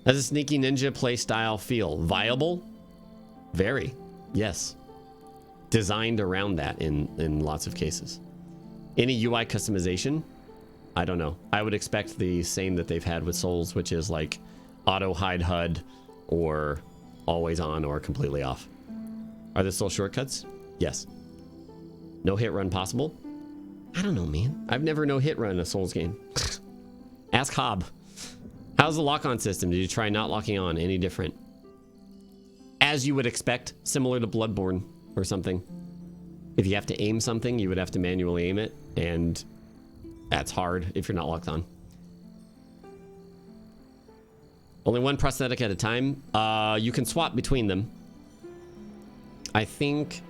Has a sneaky ninja play style feel? Viable? Very. Yes. Designed around that in lots of cases. Any UI customization? I don't know. I would expect the same that they've had with Souls, which is like auto hide HUD or always on or completely off. Are there still shortcuts? Yes. No hit run possible? I don't know, man. I've never no hit run a Souls game. Ask Hob. How's the lock-on system? Did you try not locking on? Any different? As you would expect, similar to Bloodborne or something. If you have to aim something, you would have to manually aim it, and that's hard if you're not locked on. Only one prosthetic at a time. You can swap between them. I think,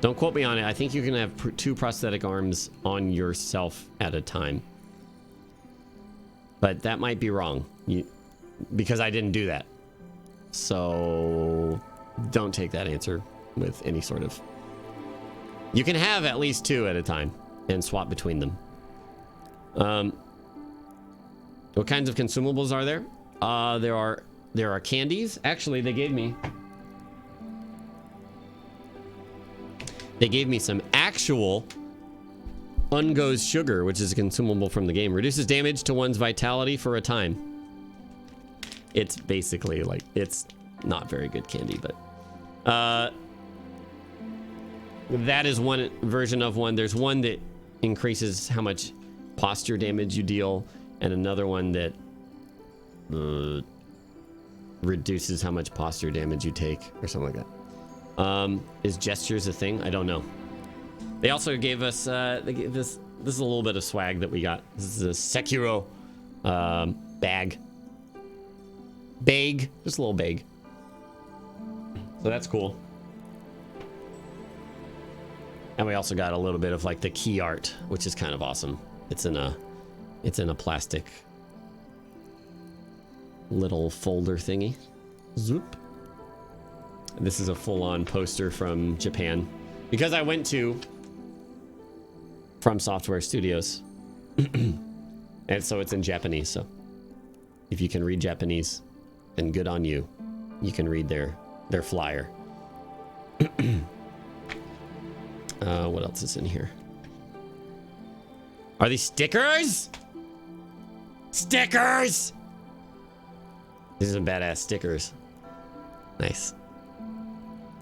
don't quote me on it, I think you can have 2 prosthetic arms on yourself at a time. But that might be wrong, because I didn't do that. So don't take that answer with any sort of... You can have at least 2 at a time and swap between them. What kinds of consumables are there? There are candies. Actually, they gave me some actual Ungo's sugar, which is a consumable from the game. Reduces damage to one's vitality for a time. It's basically like, it's not very good candy, but that is one version of one. There's one that increases how much posture damage you deal, and another one that reduces how much posture damage you take, or something like that. Is gestures a thing? I don't know. They also gave us this is a little bit of swag that we got. This is a Sekiro bag, just a little bag. So that's cool. And we also got a little bit of like the key art, which is kind of awesome. It's in a plastic little folder thingy. Zoop. This is a full-on poster from Japan. Because I went to From Software Studios. And so it's in Japanese, so if you can read Japanese, then good on you. You can read their flyer. What else is in here? Are these stickers? Stickers! These are some badass stickers. Nice.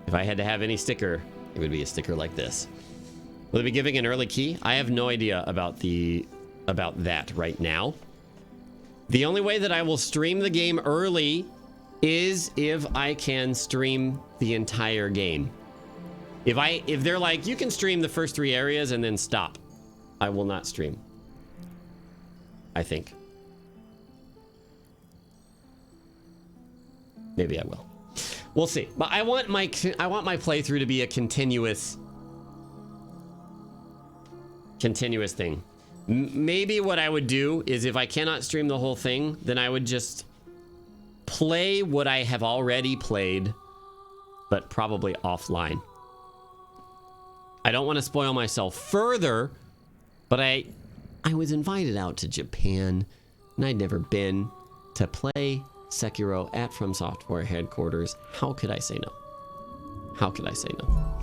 If I had to have any sticker, it would be a sticker like this. Will they be giving an early key? I have no idea about that right now. The only way that I will stream the game early is if I can stream the entire game. If they're like, you can stream the first 3 areas and then stop, I will not stream. I think. Maybe I will. We'll see. But I want my playthrough to be a continuous thing. Maybe what I would do is if I cannot stream the whole thing, then I would just play what I have already played, but probably offline. I don't want to spoil myself further, but I was invited out to Japan, and I'd never been, to play Sekiro at From Software headquarters. How could I say no? How could I say no?